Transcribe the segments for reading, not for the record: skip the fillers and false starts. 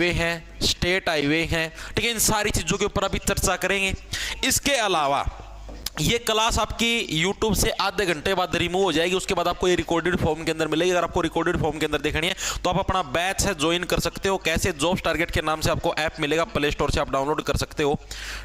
Highway हैं, state highway हैं, ठीक है, इन सारी चीजों के ऊपर अभी चर्चा करेंगे। इसके अलावा ये क्लास आपकी YouTube से आधे घंटे बाद रिमूव हो जाएगी, उसके बाद आपको ये रिकॉर्डेड फॉर्म के अंदर मिलेगी। अगर आपको रिकॉर्डेड फॉर्म के अंदर देखनी है तो आप अपना बैच है ज्वाइन कर सकते हो। कैसे? जॉब्स टारगेट के नाम से आपको ऐप मिलेगा, प्ले स्टोर से आप डाउनलोड कर सकते हो,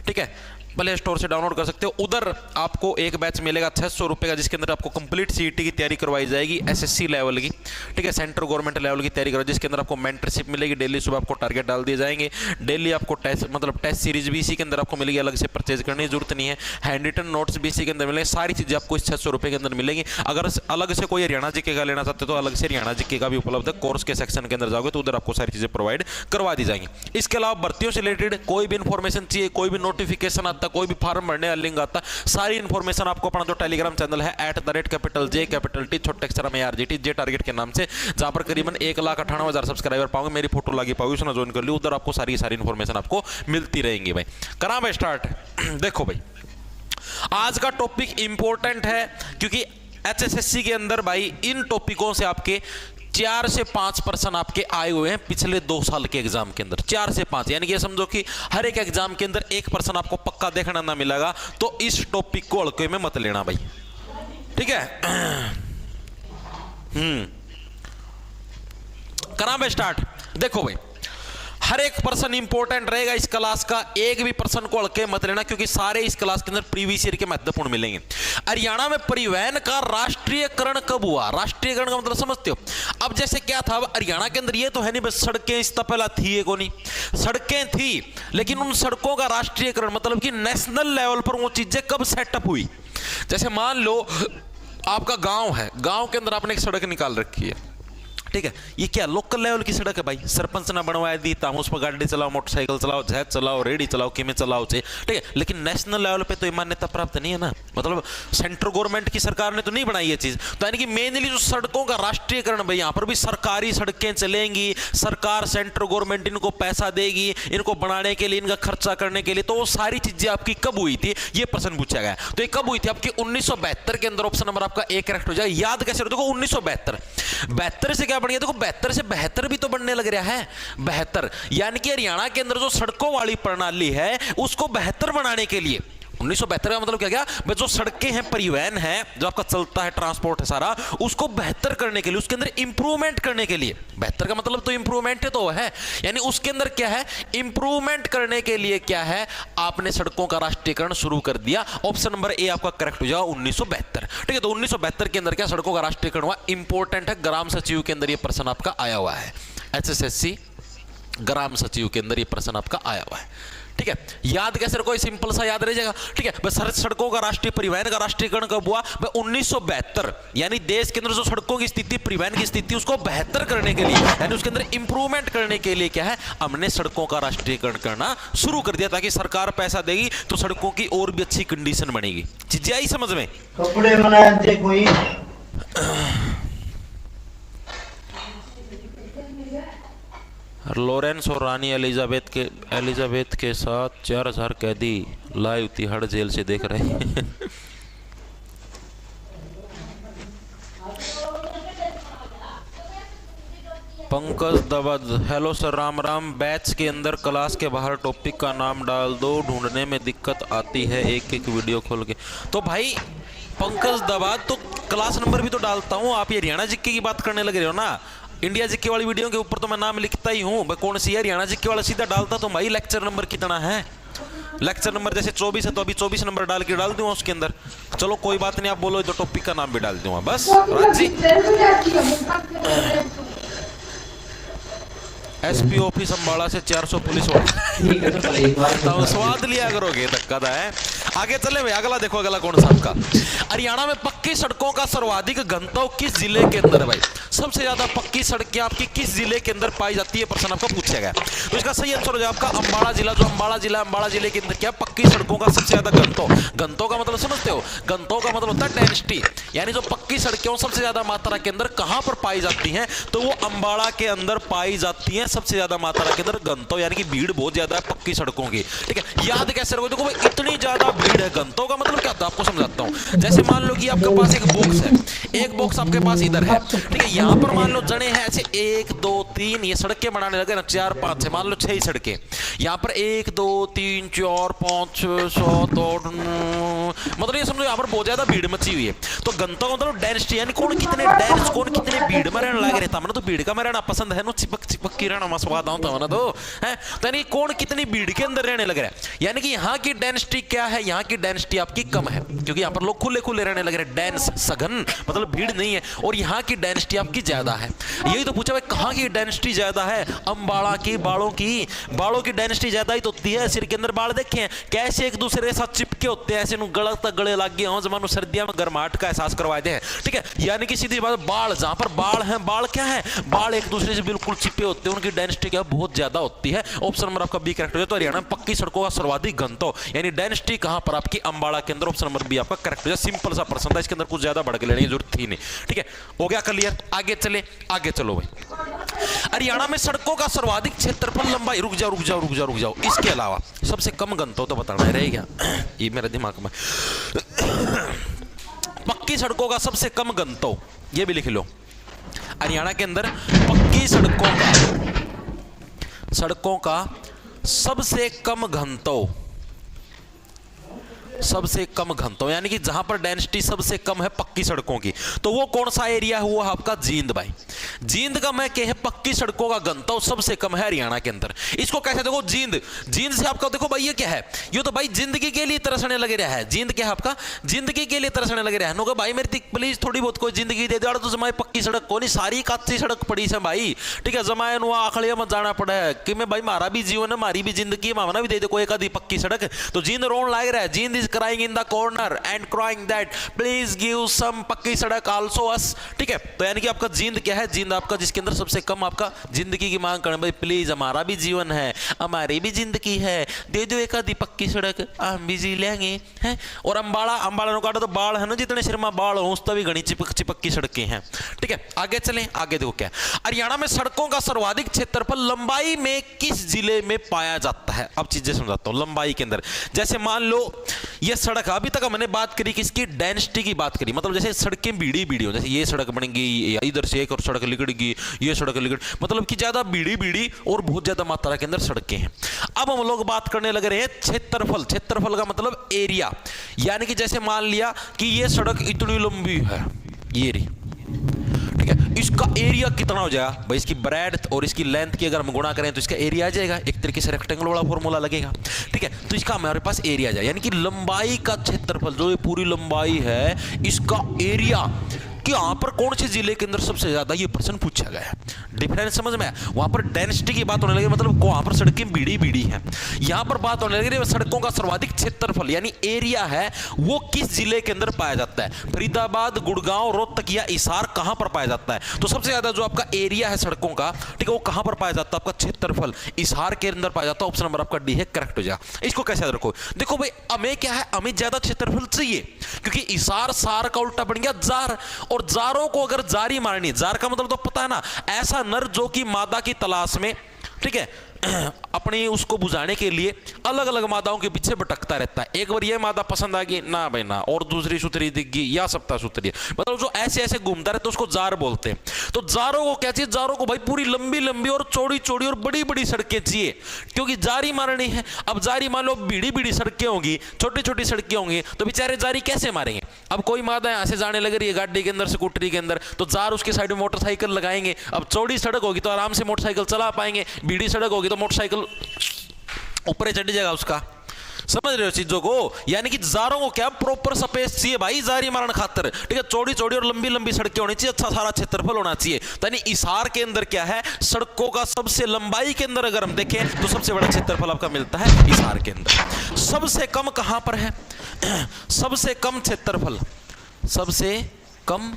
ठीक है, प्ले स्टोर से डाउनलोड कर सकते हो। उधर आपको एक बैच मिलेगा 600 रुपये का, जिसके अंदर आपको कंप्लीट सीईटी की तैयारी करवाई जाएगी, एसएससी लेवल की, ठीक है, सेंट्रल गवर्नमेंट लेवल की तैयारी करवाई, जिसके अंदर आपको मेंटरशिप मिलेगी। डेली सुबह आपको टारगेट डाल दिए जाएंगे, डेली आपको टेस्ट मतलब टेस्ट सीरीज भी इसी के अंदर आपको मिलेगी, अलग से परचेज करने की जरूरत नहीं है। हैंड रिटन नोट्स भी इसी के अंदर मिलेंगे, सारी चीजें आपको इस 600 रुपये के अंदर मिलेंगी। अगर अलग से कोई हरियाणा जीके का लेना चाहते हो तो अलग से हरियाणा जीके का भी उपलब्ध है, कोर्स के सेक्शन के अंदर जाओगे तो उधर आपको सारी चीजें प्रोवाइड करवा दी जाएंगी। इसके अलावा भर्तियों से रिलेटेड कोई भी इंफॉर्मेशन चाहिए, कोई भी नोटिफिकेशन आता, कोई भी फॉर्म भरने लिंक आता, सारी इंफॉर्मेशन आपको अपना जो टेलीग्राम चैनल है @J छोटे अक्षर में RGT जे टारगेट के नाम से, जहां पर करीबन 1,98,000 सब्सक्राइबर पाओगे, मेरी फोटो लगी पाओगे, उसने ज्वाइन कर ली, उधर आपको सारी इंफॉर्मेशन आपको मिलती रहेंगी। भाई करा भाई स्टार्ट। देखो भाई आज का टॉपिक इंपॉर्टेंट है क्योंकि HSSC के अंदर भाई इन टॉपिकों से आपके 4 से 5% आपके आए हुए हैं पिछले 2 साल के एग्जाम के अंदर, 4 से 5, यानी कि समझो कि हर एक एग्जाम के अंदर 1% आपको पक्का देखना ना मिलेगा। तो इस टॉपिक को हल्के में मत लेना भाई, ठीक है। करा मैं स्टार्ट। देखो भाई हर एक पर्सन इंपॉर्टेंट रहेगा इस क्लास का, एक भी पर्सन को हल्के मत लेना क्योंकि सारे इस क्लास के अंदर प्रीवियस ईयर के महत्वपूर्ण मिलेंगे। हरियाणा में परिवहन का राष्ट्रीयकरण कब हुआ? राष्ट्रीयकरण का मतलब समझते हो? अब जैसे क्या था, हरियाणा के अंदर ये तो है नहीं बस सड़कें इस पहला थी, ये को नहीं, सड़कें थी लेकिन उन सड़कों का राष्ट्रीयकरण मतलब कि नेशनल लेवल पर वो चीजें कब सेटअप हुई। जैसे मान लो आपका गांव है, गांव के अंदर आपने एक सड़क निकाल रखी है, ठीक है, ये क्या लोकल लेवल की सड़क है भाई, सरपंच ने बनवाया दी, ताम उस पर गाड़ी चलाओ, मोटरसाइकिल चलाओ, जहाज चलाओ, रेडी चलाओ, किमें चलाओ से, ठीक है, लेकिन नेशनल लेवल पे तो ये मान्यता प्राप्त नहीं है ना, मतलब सेंट्रल गवर्नमेंट की सरकार ने तो नहीं बनाई ये चीज। तो यानी कि मेनली जो सड़कों का राष्ट्रीयकरण भाई, यहाँ पर भी सरकारी सड़कें चलेंगी, सरकार सेंट्रल गवर्नमेंट इनको पैसा देगी, इनको बनाने के लिए, इनका खर्चा करने के लिए, तो वो सारी चीजें आपकी कब हुई थी ये प्रश्न पूछा गया। तो ये कब हुई थी आपकी 1972 के अंदर, ऑप्शन नंबर आपका ए करेक्ट हो जाए। याद कैसे रखो? देखो 1972 से क्या बढ़ गया, देखो 72 से 72 भी तो बनने लग रहा है, 72 यानी कि हरियाणा के अंदर जो सड़कों वाली प्रणाली है उसको बेहतर बनाने के लिए 1972 का मतलब क्या गया भाई, जो सड़कें हैं, परिवहन है, जो आपका चलता है, ट्रांसपोर्ट है सारा, उसको बेहतर करने के लिए, उसके अंदर इंप्रूवमेंट करने के लिए, बेहतर का मतलब तो इंप्रूवमेंट तो है, यानी उसके अंदर क्या है, इंप्रूवमेंट करने के लिए क्या है, आपने सड़कों का राष्ट्रीयकरण शुरू कर दिया। ऑप्शन नंबर ए आपका करेक्ट हो जाएगा 1972, ठीक है। तो 1972 के अंदर क्या सड़कों का राष्ट्रीयकरण हुआ, इंपॉर्टेंट है, ग्राम सचिव के अंदर ये प्रश्न आपका आया हुआ है, HSSC ग्राम सचिव के अंदर ये प्रश्न आपका आया हुआ है, ठीक है। याद कैसे रखो, सिंपल सा याद रह जाएगा, ठीक है। बस सड़कों का राष्ट्रीय परिवहन का राष्ट्रीयकरण कब हुआ? 1972, यानी देश के अंदर जो सड़कों की स्थिति, परिवहन की स्थिति, उसको बेहतर करने के लिए, यानी उसके अंदर इंप्रूवमेंट करने के लिए क्या है, हमने सड़कों का राष्ट्रीयकरण करना शुरू कर दिया, ताकि सरकार पैसा देगी तो सड़कों की और भी अच्छी कंडीशन बनेगी। चीजें आई समझ में? कपड़े बनाए थे कोई लॉरेंस और रानी एलिजाबेथ के साथ 4000 कैदी लाइव तिहाड़ जेल से देख रहे हैं। पंकज दबद, hello sir, Ram Ram. Batch के अंदर क्लास के बाहर टॉपिक का नाम डाल दो, ढूंढने में दिक्कत आती है एक एक वीडियो खोल के। तो भाई पंकज दबद, तो क्लास नंबर भी तो डालता हूँ, आप ये हरियाणा जीके की बात करने लग रहे हो ना। इंडिया जीके वाली वीडियो के ऊपर तो मैं नाम लिखता ही हूँ, कौन सी है हरियाणा जीके वाला सीधा डालता तो भाई लेक्चर नंबर कितना है, लेक्चर नंबर जैसे 24 है तो अभी 24 नंबर डाल दूंगा उसके अंदर। चलो कोई बात नहीं, आप बोलो तो टॉपिक का नाम भी डाल दूंगा बस। राजी एसपी ऑफिस अंबाला से 400 पुलिस वाले तो स्वाद लिया करोगे धक्का है। आगे चले भाई, अगला देखो, अगला कौन सा आपका, हरियाणा में पक्की सड़कों का सर्वाधिक घनत्व किस जिले के अंदर है भाई? सबसे ज्यादा पक्की सड़कें आपकी किस जिले के अंदर पाई जाती है, प्रश्न आपका पूछा गया। तो इसका सही आंसर हो जाए आपका अम्बाड़ा जिला। जो अम्बाड़ा जिले के अंदर क्या पक्की सड़कों का सबसे ज्यादा घनत्व, घनत्व का मतलब समझते हो, घनत्व का मतलब होता है डेंसिटी, यानी जो पक्की सड़कें सबसे ज्यादा मात्रा के अंदर कहां पर पाई जाती हैं, तो वो अम्बाड़ा के अंदर पाई जाती हैं सबसे ज्यादा मात्रा के अंदर। घनत्व यानी कि भीड़ बहुत ज्यादा है पक्की सड़कों की, ठीक है। याद कैसे रखो, देखो भाई इतनी ज्यादा भीड़ है, घनत्व का मतलब क्या होता है आपको समझाता हूं। जैसे मान लो कि आपके पास एक बॉक्स है, एक बॉक्स आपके पास इधर है, ठीक है, यहां पर मान लो जने हैं ऐसे 1 2 3 ये सड़कें बनाने लगे ना, 4 5 6 मान लो 6 ही सड़कें, यहाँ पर 1 2 3 4 5 6 7 8 मतलब ये समझो यहाँ पर बहुत ज्यादा भीड़ मची हुई है। तो घनत्व मतलब डेंसिटी, यानी कौन कितने डेंस, कौन कितने भीड़ में रहने लगे रहता, मैंने तो भीड़ का में रहना पसंद है, नो चिपक चिपक के रहना मैं स्वाद आता हूं ना, तो है तो यानी कौन कितनी भीड़ के अंदर रहने लग रहा है। यानी कि यहाँ की डेंसिटी क्या है, यहाँ की डेंसिटी आपकी कम है, क्योंकि यहाँ पर लोग खुले खुले रहने लग रहे हैं, डेंस सघन मतलब भीड़ नहीं है, और यहाँ की डेंसिटी आपकी ज्यादा है। यही तो पूछा भाई कहाँ की डेंसिटी ज्यादा है, अम्बाड़ा की, बालों की डेंसिटी ज्यादा ही तो होती है। सिर के अंदर बाल देखे हैं कैसे एक दूसरे के साथ चिपके होते हैं, ऐसे गला तक गले लग गए हों, जमानो सर्दियों में गर्माहट का एहसास करवाते हैं, ठीक है। यानी कि सीधी बात, बाल जहां पर बाल हैं, बाल क्या है, बाल एक दूसरे से बिल्कुल चिपे होते हैं, उनकी डेंसिटी क्या बहुत ज्यादा होती है। ऑप्शन नंबर आपका बी करेक्ट हो जाए। तो हरियाणा में पक्की सड़कों का सर्वाधिक घनत्व यानी डेंसिटी कहां पर आपकी, अम्बाड़ा के अंदर। ऑप्शन नंबर बी आपका करेक्ट हो जाए। सिंपल सा प्रश्न था, इसके अंदर कुछ ज्यादा बढ़ के लेने की जरूरत थी नहीं, ठीक है। हो गया क्लियर, आगे चले, आगे चलो भाई। हरियाणा में सड़कों का सर्वाधिक क्षेत्रफल, लंबाई, रुक जाओ, इसके अलावा सबसे कम घनत्व तो बताना रहेगा, ये मेरे दिमाग में। पक्की सड़कों का सबसे कम घनत्व, ये भी लिख लो। हरियाणा के अंदर पक्की सड़कों का सबसे कम घनत्व, यानी कि जहां पर डेंसिटी सबसे कम है पक्की सड़कों की, तो वो कौन सा एरिया है, वो है आपका जींद भाई। जींद का मैं कहे पक्की सड़कों का घनत्व सबसे कम है हरियाणा के अंदर। इसको कैसे देखो, जींद से आपका देखो भाई ये क्या है, ये तो भाई जिंदगी के लिए तरसने लगे रहा है। जींद क्या है आपका, जिंदगी के लिए तरसने लगे रहा है। नो भाई मेरी प्लीज थोड़ी बहुत कोई जिंदगी दे दे, तो जमाए पक्की सड़क को नहीं, सारी कच्ची सड़क पड़ी से भाई, ठीक है। जमाए नुआ आखड़िया मत जाना पड़ा है कि मैं भाई मारा भी जीवन है, मारी भी जिंदगी, मावना भी दे दे कोई एक आधी पक्की सड़क। तो जींद रोन लग रहा है, Jind is crying in the corner and crying that please give some पक्की सड़क also us, ठीक है। तो यानी कि आपका जींद क्या है, जींद आपका जिसके अंदर सबसे कम आपका जिंदगी की मांग करने, भाई प्लीज हमारा भी जीवन है, हमारी भी जिंदगी है, दे दो एक आधी पक्की सड़क, हम भी जी लेंगे, हैं। और अम्बाड़ा नो काटो तो बाल है ना, जितने सिर में बाल हो उस तभी घनी चिपक की सड़कें हैं, ठीक है। आगे चलें, आगे देखो क्या, हरियाणा में सड़कों का सर्वाधिक क्षेत्रफल लंबाई में किस जिले में पाया जाता है। अब चीजें समझाता हूं, लंबाई के अंदर जैसे मान लो ये सड़क, अभी तक हमने बात करी किसकी, डेंसिटी की बात करी, मतलब जैसे सड़कें बीड़ी हो, जैसे ये सड़क बनेगी, इधर से एक और सड़क लिगड़गी, ये सड़क लिगड़, मतलब कि ज्यादा बीड़ी और बहुत ज्यादा मात्रा के अंदर सड़कें हैं। अब हम लोग बात करने लग रहे हैं क्षेत्रफल का मतलब एरिया, यानी कि जैसे मान लिया कि ये सड़क इतनी लंबी है, ये रही, ठीक है, इसका एरिया कितना हो जाएगा भाई, इसकी ब्रेड्थ और इसकी लेंथ की अगर हम गुणा करें तो इसका एरिया आ जाएगा, एक तरीके से रेक्टेंगल वाला फॉर्मूला लगेगा, ठीक है। तो इसका हमारे पास एरिया आ जाएगा, यानी कि लंबाई का क्षेत्रफल, जो ये पूरी लंबाई है, इसका एरिया कि यहां पर कौन से जिले के अंदर सबसे ज्यादा, ये प्रश्न पूछा गया है। डिफरेंस समझ में आया, वहां पर डेंसिटी की बात होने लगी, मतलब वहां पर सड़कें बीड़ी हैं, यहां पर बात होने लगी सड़कों का सर्वाधिक क्षेत्रफल यानी एरिया है, वो किस जिले के अंदर पाया जाता है। फरीदाबाद, गुड़गांव, रोहतक या हिसार कहां पर पाया जाता है। तो सबसे ज्यादा जो आपका एरिया है सड़कों का, ठीक है, वो कहां पर पाया जाता है, आपका क्षेत्रफल हिसार के अंदर पाया जाता है। ऑप्शन नंबर आपका डी है, करेक्ट हो जाएगा। इसको कैसे याद रखो, देखो भाई हमें क्या है, हमें ज्यादा क्षेत्रफल चाहिए, क्योंकि हिसार सार का उल्टा बन गया जार, और जारों को अगर जारी मारनी, जार का मतलब तो पता है ना, ऐसा नर जो कि मादा की तलाश में, ठीक है, अपनी उसको बुझाने के लिए अलग अलग मादाओं के पीछे भटकता रहता है। एक बार ये मादा पसंद आ गई ना भाई ना, और दूसरी सुतरी दिख गई या सप्ताह सुतरी, मतलब जो ऐसे ऐसे घूमता रहता है उसको जार बोलते हैं। तो जारों को क्या चाहिए, जारों को भाई पूरी लंबी लंबी और चौड़ी चौड़ी और बड़ी बड़ी सड़कें चाहिए, क्योंकि जारी मारनी है। अब जारी मान लो बीड़ी सड़कें होंगी, छोटी छोटी सड़कें होंगी, तो बेचारे जारी कैसे मारेंगे। अब कोई मादा यहां से जाने लग रही है गाड़ी के अंदर, स्कूटरी के अंदर, तो जार उसके साइड में मोटरसाइकिल लगाएंगे। अब चौड़ी सड़क होगी तो आराम से मोटरसाइकिल चला पाएंगे, बीड़ी सड़क होगी तो मोटरसाइकिल ऊपर चढ़ जाएगा उसका, समझ रहे हो चीजों को। यानी कि जारों को क्या प्रॉपर स्पेस चाहिए भाई जारी मारने खातिर, ठीक है, चौड़ी चौड़ी और लंबी लंबी सड़कें होनी चाहिए, अच्छा सारा क्षेत्रफल होना चाहिए। यानी हिसार के अंदर क्या है, सड़कों का सबसे लंबाई के अंदर अगर हम देखें तो सबसे बड़ा क्षेत्रफल आपका मिलता है हिसार के अंदर। सबसे कम कहां पर है, सबसे कम क्षेत्रफल, सबसे कम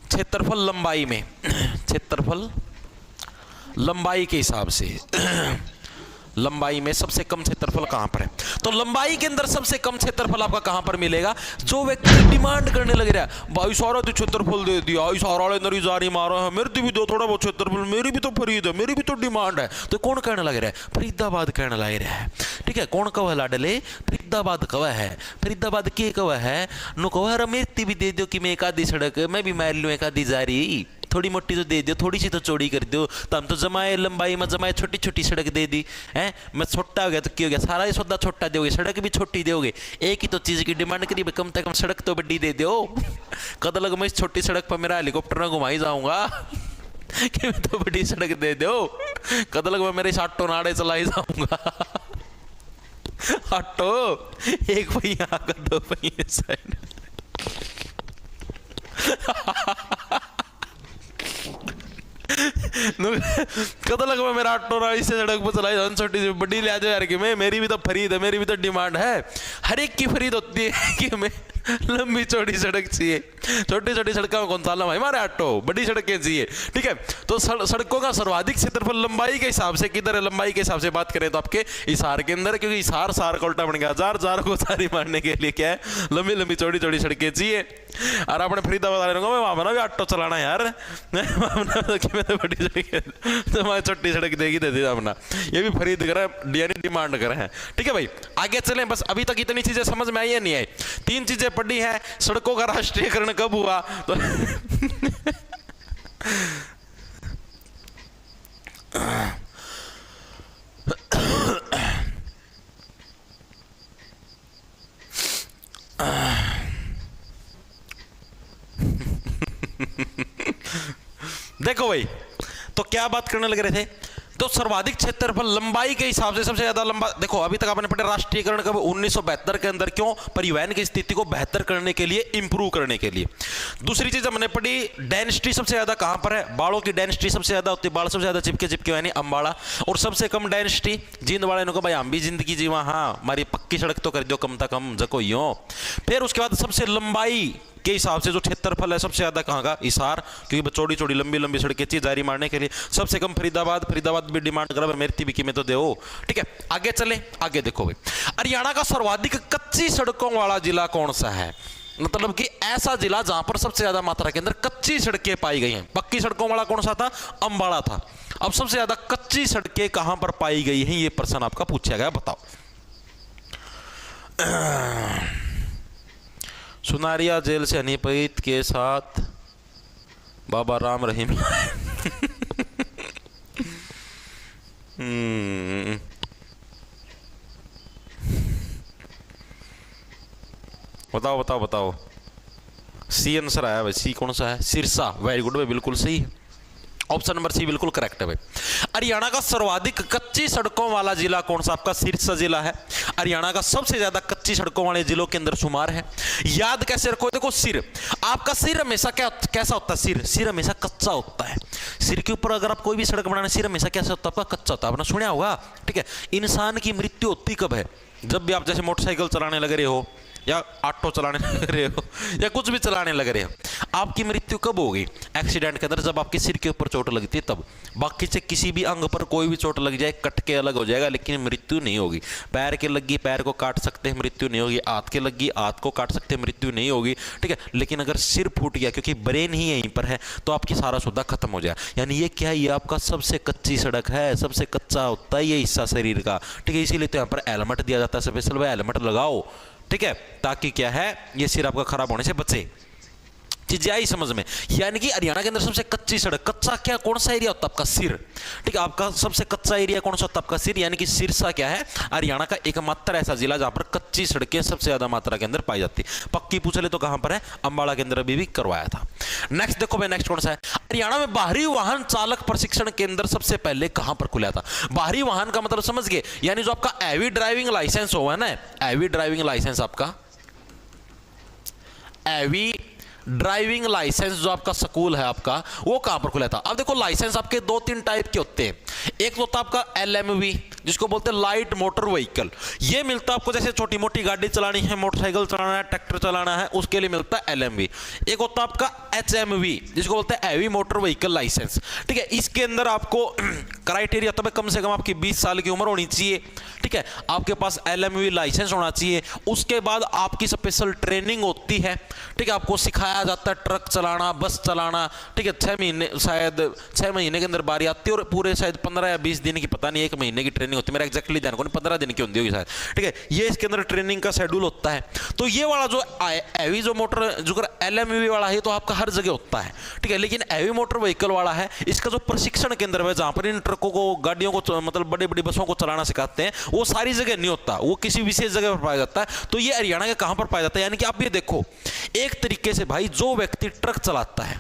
क्षेत्रफल लंबाई में, क्षेत्रफल लंबाई के हिसाब से लंबाई में सबसे कम क्षेत्रफल कहां पर है। तो लंबाई के अंदर सबसे कम क्षेत्रफल आपका कहां पर मिलेगा, जो व्यक्ति डिमांड करने लग रहा है भाई सारा तो क्षेत्रफल दे दिया, सारा वाले नरी जारी मारो है, मेरे भी दो थोड़ा बहुत क्षेत्रफल, मेरी भी तो फरीद है, मेरी भी तो डिमांड है। तो कौन कहने लग रहा है, फरीदाबाद कहने लग रहा है, ठीक है। कौन कवा लाडले, फरीदाबाद कवा है, फरीदाबाद के कवा है, नो कवा मेरी भी दे दो कि मैं एक आधी सड़क मैं भी मार लूं एक आधी जारी, थोड़ी मोटी तो दे दो, थोड़ी सी तो चौड़ी कर दो। तो हम तो जमाए लंबाई में जमाए छोटी छोटी सड़क दे दी है। मैं छोटा हो गया तो क्या हो गया, सारा ही सौदा छोटा दोगे, सड़क भी छोटी दोगे। एक ही तो चीज की डिमांड करी, कम से कम सड़क तो बड़ी दे दो। कद लग मैं इस छोटी सड़क पर मेरा हेलीकॉप्टर ना घुमाई जाऊंगा कि मैं तो बड़ी सड़क दे दो। कद लग मैं मेरे इस ऑटो नाड़े चलाई जाऊंगा। ऑटो एक पहिया का दो पहिए साइड। कद लग मैं मेरा ऑटो ना इसे सड़क पर चलाई जाऊं, छोटी सी बड़ी ले जाओ यार। कि मैं, मेरी भी तो खरीद है, मेरी भी तो डिमांड है। हर एक की खरीद होती है कि मैं लंबी चौड़ी सड़क चाहिए। छोटी छोटी सड़कों में कौन सा भाई हमारे ऑटो, बड़ी सड़कें चाहिए। ठीक है, तो सड़कों का सर्वाधिक क्षेत्रफल लंबाई के हिसाब से किधर है? लंबाई के हिसाब से बात करें तो आपके हिसार के अंदर, क्योंकि हिसार सार का उल्टा बन गया। जार को सारी मारने के लिए क्या है? लंबी लंबी चौड़ी चौड़ी सड़कें चाहिए। और अपने फरीदाबाद वाले को वहां ना भी ऑटो चलाना यार, तो बड़ी सड़क तो हमारी छोटी सड़क देगी दे दिया अपना। ये भी खरीद कर यानी डिमांड कर है। ठीक है भाई, आगे चलें। बस अभी तक इतनी चीजें समझ में आई है नहीं आई? 3 चीजें पढ़ी है। सड़कों का राष्ट्रीयकरण कब हुआ? तो देखो भाई, तो क्या बात करने लग रहे थे? तो सर्वाधिक क्षेत्रफल लंबाई के हिसाब से सबसे ज्यादा लंबा। देखो अभी तक आपने पढ़ा राष्ट्रीयकरण कब? 1972 के अंदर। क्यों? परिवहन की स्थिति को बेहतर करने के लिए, इंप्रूव करने के लिए। दूसरी चीज हमने पढ़ी, डेंसिटी सबसे ज्यादा कहां पर है? बालों की डेंसिटी सबसे ज्यादा होती है, बाल सबसे ज्यादा चिपके चिपके यानी अंबाड़ा। और सबसे कम डेंसिटी जींद वाले ने कहा भाई हम भी जिंदगी जीवा, हाँ हमारी पक्की सड़क तो कर दो कम तक हम जको यो। फिर उसके बाद सबसे लंबाई के हिसाब से जो क्षेत्रफल है सबसे ज्यादा कहां का? हिसार, क्योंकि चौड़ी चौड़ी लंबी लंबी सड़कें चाहिए जारी मारने के लिए। सबसे कम फरीदाबाद भी डिमांड कर मेरती भी कीमत तो दो। ठीक है, आगे चले। आगे देखो भाई, हरियाणा का सर्वाधिक कच्ची सड़कों वाला जिला कौन सा है? मतलब कि ऐसा जिला जहां पर सबसे ज्यादा मात्रा के अंदर कच्ची सड़कें पाई गई हैं। पक्की सड़कों वाला कौन सा था? अंबाला था। अब सबसे ज्यादा कच्ची सड़कें कहां पर पाई गई हैं, ये प्रश्न आपका पूछा गया, बताओ। सुनारिया जेल से अनिपीत के साथ बाबा राम रहीम। बताओ बताओ बताओ। सी आंसर आया भाई। सी कौन सा है? सिरसा। वेरी गुड भाई, बिल्कुल सही है। ऑप्शन नंबर सी बिल्कुल करेक्ट है भाई। हरियाणा का सर्वाधिक कच्ची सड़कों वाला जिला कौन सा? आपका सिरसा जिला है। हरियाणा का सबसे ज्यादा कच्ची सड़कों वाले जिलों के अंदर शुमार है। याद कैसे रखो? देखो सिर, आपका सिर हमेशा कैसा होता है? सिर हमेशा कच्चा होता है। सिर के ऊपर अगर आप कोई भी सड़क बनाना, सिर हमेशा कैसा होता है? आपका कच्चा होता है। आपने सुना होगा। ठीक है, इंसान की मृत्यु होती कब है? जब भी आप जैसे मोटरसाइकिल चलाने लग रहे हो या ऑटो चलाने लग रहे हो या कुछ भी चलाने लग रहे हो, आपकी मृत्यु कब होगी? एक्सीडेंट के अंदर, जब आपके सिर के ऊपर चोट लगती है तब। बाकी से किसी भी अंग पर कोई भी चोट लग जाए कट के अलग हो जाएगा, लेकिन मृत्यु नहीं होगी। पैर के लगी पैर को काट सकते हैं, मृत्यु नहीं होगी। हाथ के लगी हाथ को काट सकते हैं, मृत्यु नहीं होगी। ठीक है, लेकिन अगर सिर फूट गया, क्योंकि ब्रेन ही यहीं पर है, तो आपकी सारा सौदा खत्म हो जाए। यानी ये क्या है? ये आपका सबसे कच्ची सड़क है, सबसे कच्चा होता है ये हिस्सा शरीर का। ठीक है, इसीलिए तो यहाँ पर हेलमेट दिया जाता है स्पेशल। भाई हेलमेट लगाओ, ठीक है, ताकि क्या है, ये सिर आपका खराब होने से बचे। चीज आई समझ में? यानी कि हरियाणा के अंदर सबसे कच्ची सड़क, कच्चा क्या कौन सा एरिया होता है? आपका सिर। ठीक है, आपका सबसे कच्चा एरिया कौन सा होता है? आपका सिर। यानी कि सिरसा क्या है? हरियाणा का एकमात्र ऐसा जिला जहां पर कच्ची सड़कें सबसे ज्यादा मात्रा के अंदर पाई जाती है। पक्की पूछ ले तो कहां पर है? अंबाला के अंदर भी करवाया था। नेक्स्ट देखो भाई, नेक्स्ट कौन सा है? हरियाणा में बाहरी वाहन चालक प्रशिक्षण केंद्र सबसे पहले कहां पर खुला था? बाहरी वाहन का मतलब समझ गए? यानी जो आपका हैवी ड्राइविंग लाइसेंस हुआ है ना, हैवी ड्राइविंग लाइसेंस, आपका हैवी ड्राइविंग लाइसेंस जो आपका स्कूल है आपका, वो कहां पर खुला था? अब देखो लाइसेंस आपके 2-3 टाइप के होते हैं। एक तो होता है आपका LMV, जिसको बोलते हैं लाइट मोटर व्हीकल। ये मिलता है आपको जैसे छोटी मोटी गाड़ी चलानी है, मोटरसाइकिल चलाना है, ट्रैक्टर चलाना है, उसके लिए मिलता है LMV। एक होता है आपका HMV, जिसको बोलते हैं हैवी मोटर व्हीकल लाइसेंस। ठीक है, इसके अंदर आपको क्राइटेरिया होता है कम से कम आपकी 20 साल की उम्र होनी चाहिए। ठीक है, आपके पास LMV लाइसेंस होना चाहिए। उसके बाद आपकी स्पेशल ट्रेनिंग होती है। ठीक है, आपको सिखाया जाता है ट्रक चलाना, बस चलाना। ठीक है, 6 महीने, शायद 6 महीने के अंदर बारी आती है, और पूरे शायद 15 या 20 दिन की, पता नहीं, 1 महीने की ट्रेनिंग होती, मेरा एग्जैक्टली ध्यान को नहीं, 15 दिन की होती होगी शायद, ठीक है। ये इसके अंदर ट्रेनिंग का शेड्यूल होता है। तो ये वाला जो हैवी जो मोटर जो LMV वाला है तो आपका हर जगह होता है, ठीक है। लेकिन हैवी मोटर व्हीकल वाला है, इसका जो प्रशिक्षण केंद्र है जहां पर इन ट्रकों को, गाड़ियों को, मतलब बड़ी बड़ी बसों को चलाना सिखाते हैं, वो सारी जगह नहीं होता, वो किसी विशेष जगह पर पाया जाता है। तो ये हरियाणा के कहां पर पाया जाता है, यानी कि आप ये देखो, एक तरीके से भाई जो व्यक्ति ट्रक चलाता है,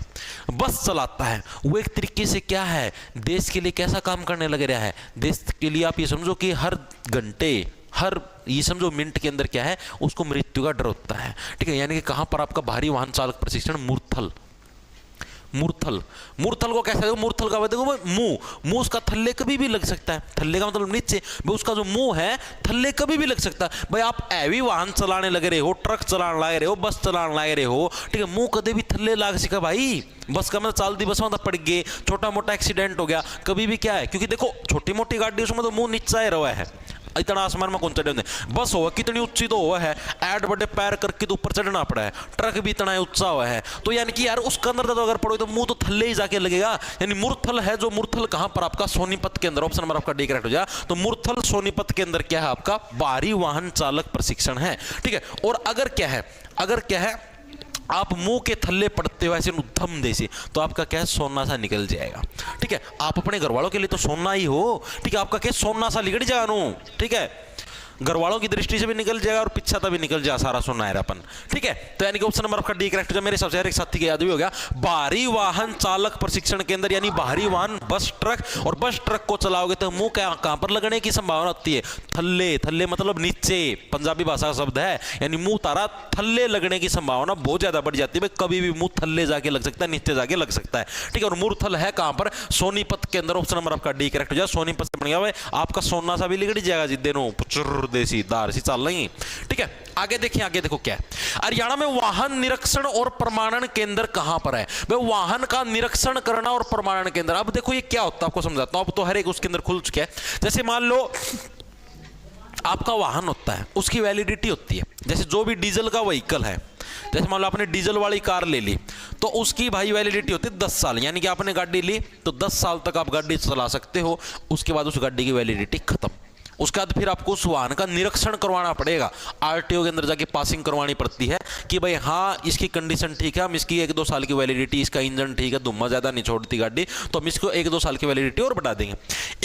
बस चलाता है, वो एक तरीके से क्या है, देश के लिए कैसा काम करने लग रहा है। देश के लिए आप ये समझो कि हर घंटे, हर ये समझो मिनट के अंदर क्या है, उसको मृत्यु का डर होता है, ठीक है। यानी कि कहां पर आपका भारी वाहन चालक प्रशिक्षण, मूर्थल। मूर्थल को कैसे देखो, मूर्थल का देखो मुंह उसका थल्ले कभी भी लग सकता है, थल्ले का मतलब नीचे, भाई उसका जो मुंह है थल्ले कभी भी लग सकता है। भाई आप हैवी वाहन चलाने लग रहे हो, ट्रक चलाने लग रहे हो, बस चलाने लग रहे हो, ठीक है, मुंह कदे भी थल्ले लाग सका भाई। बस का मतलब चालती बस में पड़ गए, छोटा मोटा एक्सीडेंट हो गया, कभी भी क्या है, क्योंकि देखो छोटी मोटी गाड़ी उसमें तो मुंह नीचा ही रहा है, इतना आसमान में कौन चढ़े होंगे। बस हो कितनी ऊंची तो हुआ है, ऐड बड़े पैर करके तो ऊपर चढ़ना पड़ा है, ट्रक भी इतना ऊंचा हुआ है, तो यानी कि यार उसके अंदर तो अगर पड़ो तो मुंह तो थल्ले ही जाके लगेगा। यानी मूर्थल है, जो मूर्थल कहां पर आपका सोनीपत के अंदर, ऑप्शन नंबर आपका डी करेक्ट हो जाए। तो मूर्थल सोनीपत के अंदर क्या है, आपका भारी वाहन चालक प्रशिक्षण है, ठीक है। और अगर क्या है आप मुंह के थल्ले पड़ते हो ऐसे उद्धम देसी, तो आपका क्या है, सोना सा निकल जाएगा, ठीक है। आप अपने घर वालों के लिए तो सोना ही हो, ठीक है, आपका क्या सोना सा निकल जाएगा नो, ठीक है, घर वालों की दृष्टि से भी निकल जाएगा और पीछा भी निकल जाएगा सारा सुनायरापन, ठीक है। तो यानी कि ऑप्शन नंबर आपका डी करेक्ट, जो मेरे सबसे एक साथी के याद भी हो गया, भारी वाहन चालक प्रशिक्षण केंद्र, यानी भारी वाहन बस ट्रक, और बस ट्रक को चलाओगे तो मुंह कहां पर लगने की संभावना होती है, थल्ले मतलब नीचे, पंजाबी भाषा का शब्द है, यानी मुंह तारा थल्ले लगने की संभावना बहुत ज्यादा बढ़ जाती है। कभी भी मुंह थल्ले जाके लग सकता है, नीचे जाके लग सकता है, ठीक है। और मूर्थल है कहां पर, सोनीपत के अंदर, ऑप्शन नंबर आपका डी करेक्ट हो जाए। सोनीपत से बन गया आपका सोना सा भी लिगड़ जाएगा जिद्दे देसी दार सी चल रही, ठीक है। आगे देखिए, आगे देखो क्या है, हरियाणा में वाहन निरीक्षण और प्रमाणन केंद्र कहां पर है। भाई वाहन का निरीक्षण करना और प्रमाणन केंद्र, अब देखो ये क्या होता है आपको समझाता हूं, अब तो हर एक उसके अंदर खुल चुका है। जैसे मान लो आपका वाहन होता है, उसकी वैलिडिटी होती है, जैसे जो भी डीजल का व्हीकल है, जैसे मान लो आपने डीजल वाली कार ले ली, तो उसकी भाई वैलिडिटी होती है 10 साल, यानी कि आपने गाड़ी ली तो 10 साल तक आप गाड़ी चला सकते हो, उसके बाद उस गाड़ी की वैलिडिटी खत्म। उसके बाद फिर आपको उस वाहन का निरीक्षण करवाना पड़ेगा, RTO के अंदर जाके पासिंग करवानी पड़ती है कि भाई हाँ इसकी कंडीशन ठीक है, हम इसकी 1-2 साल की वैलिडिटी, इसका इंजन ठीक है, धुआं ज़्यादा नहीं छोड़ती गाड़ी, तो हम इसको 1-2 साल की वैलिडिटी और बढ़ा देंगे।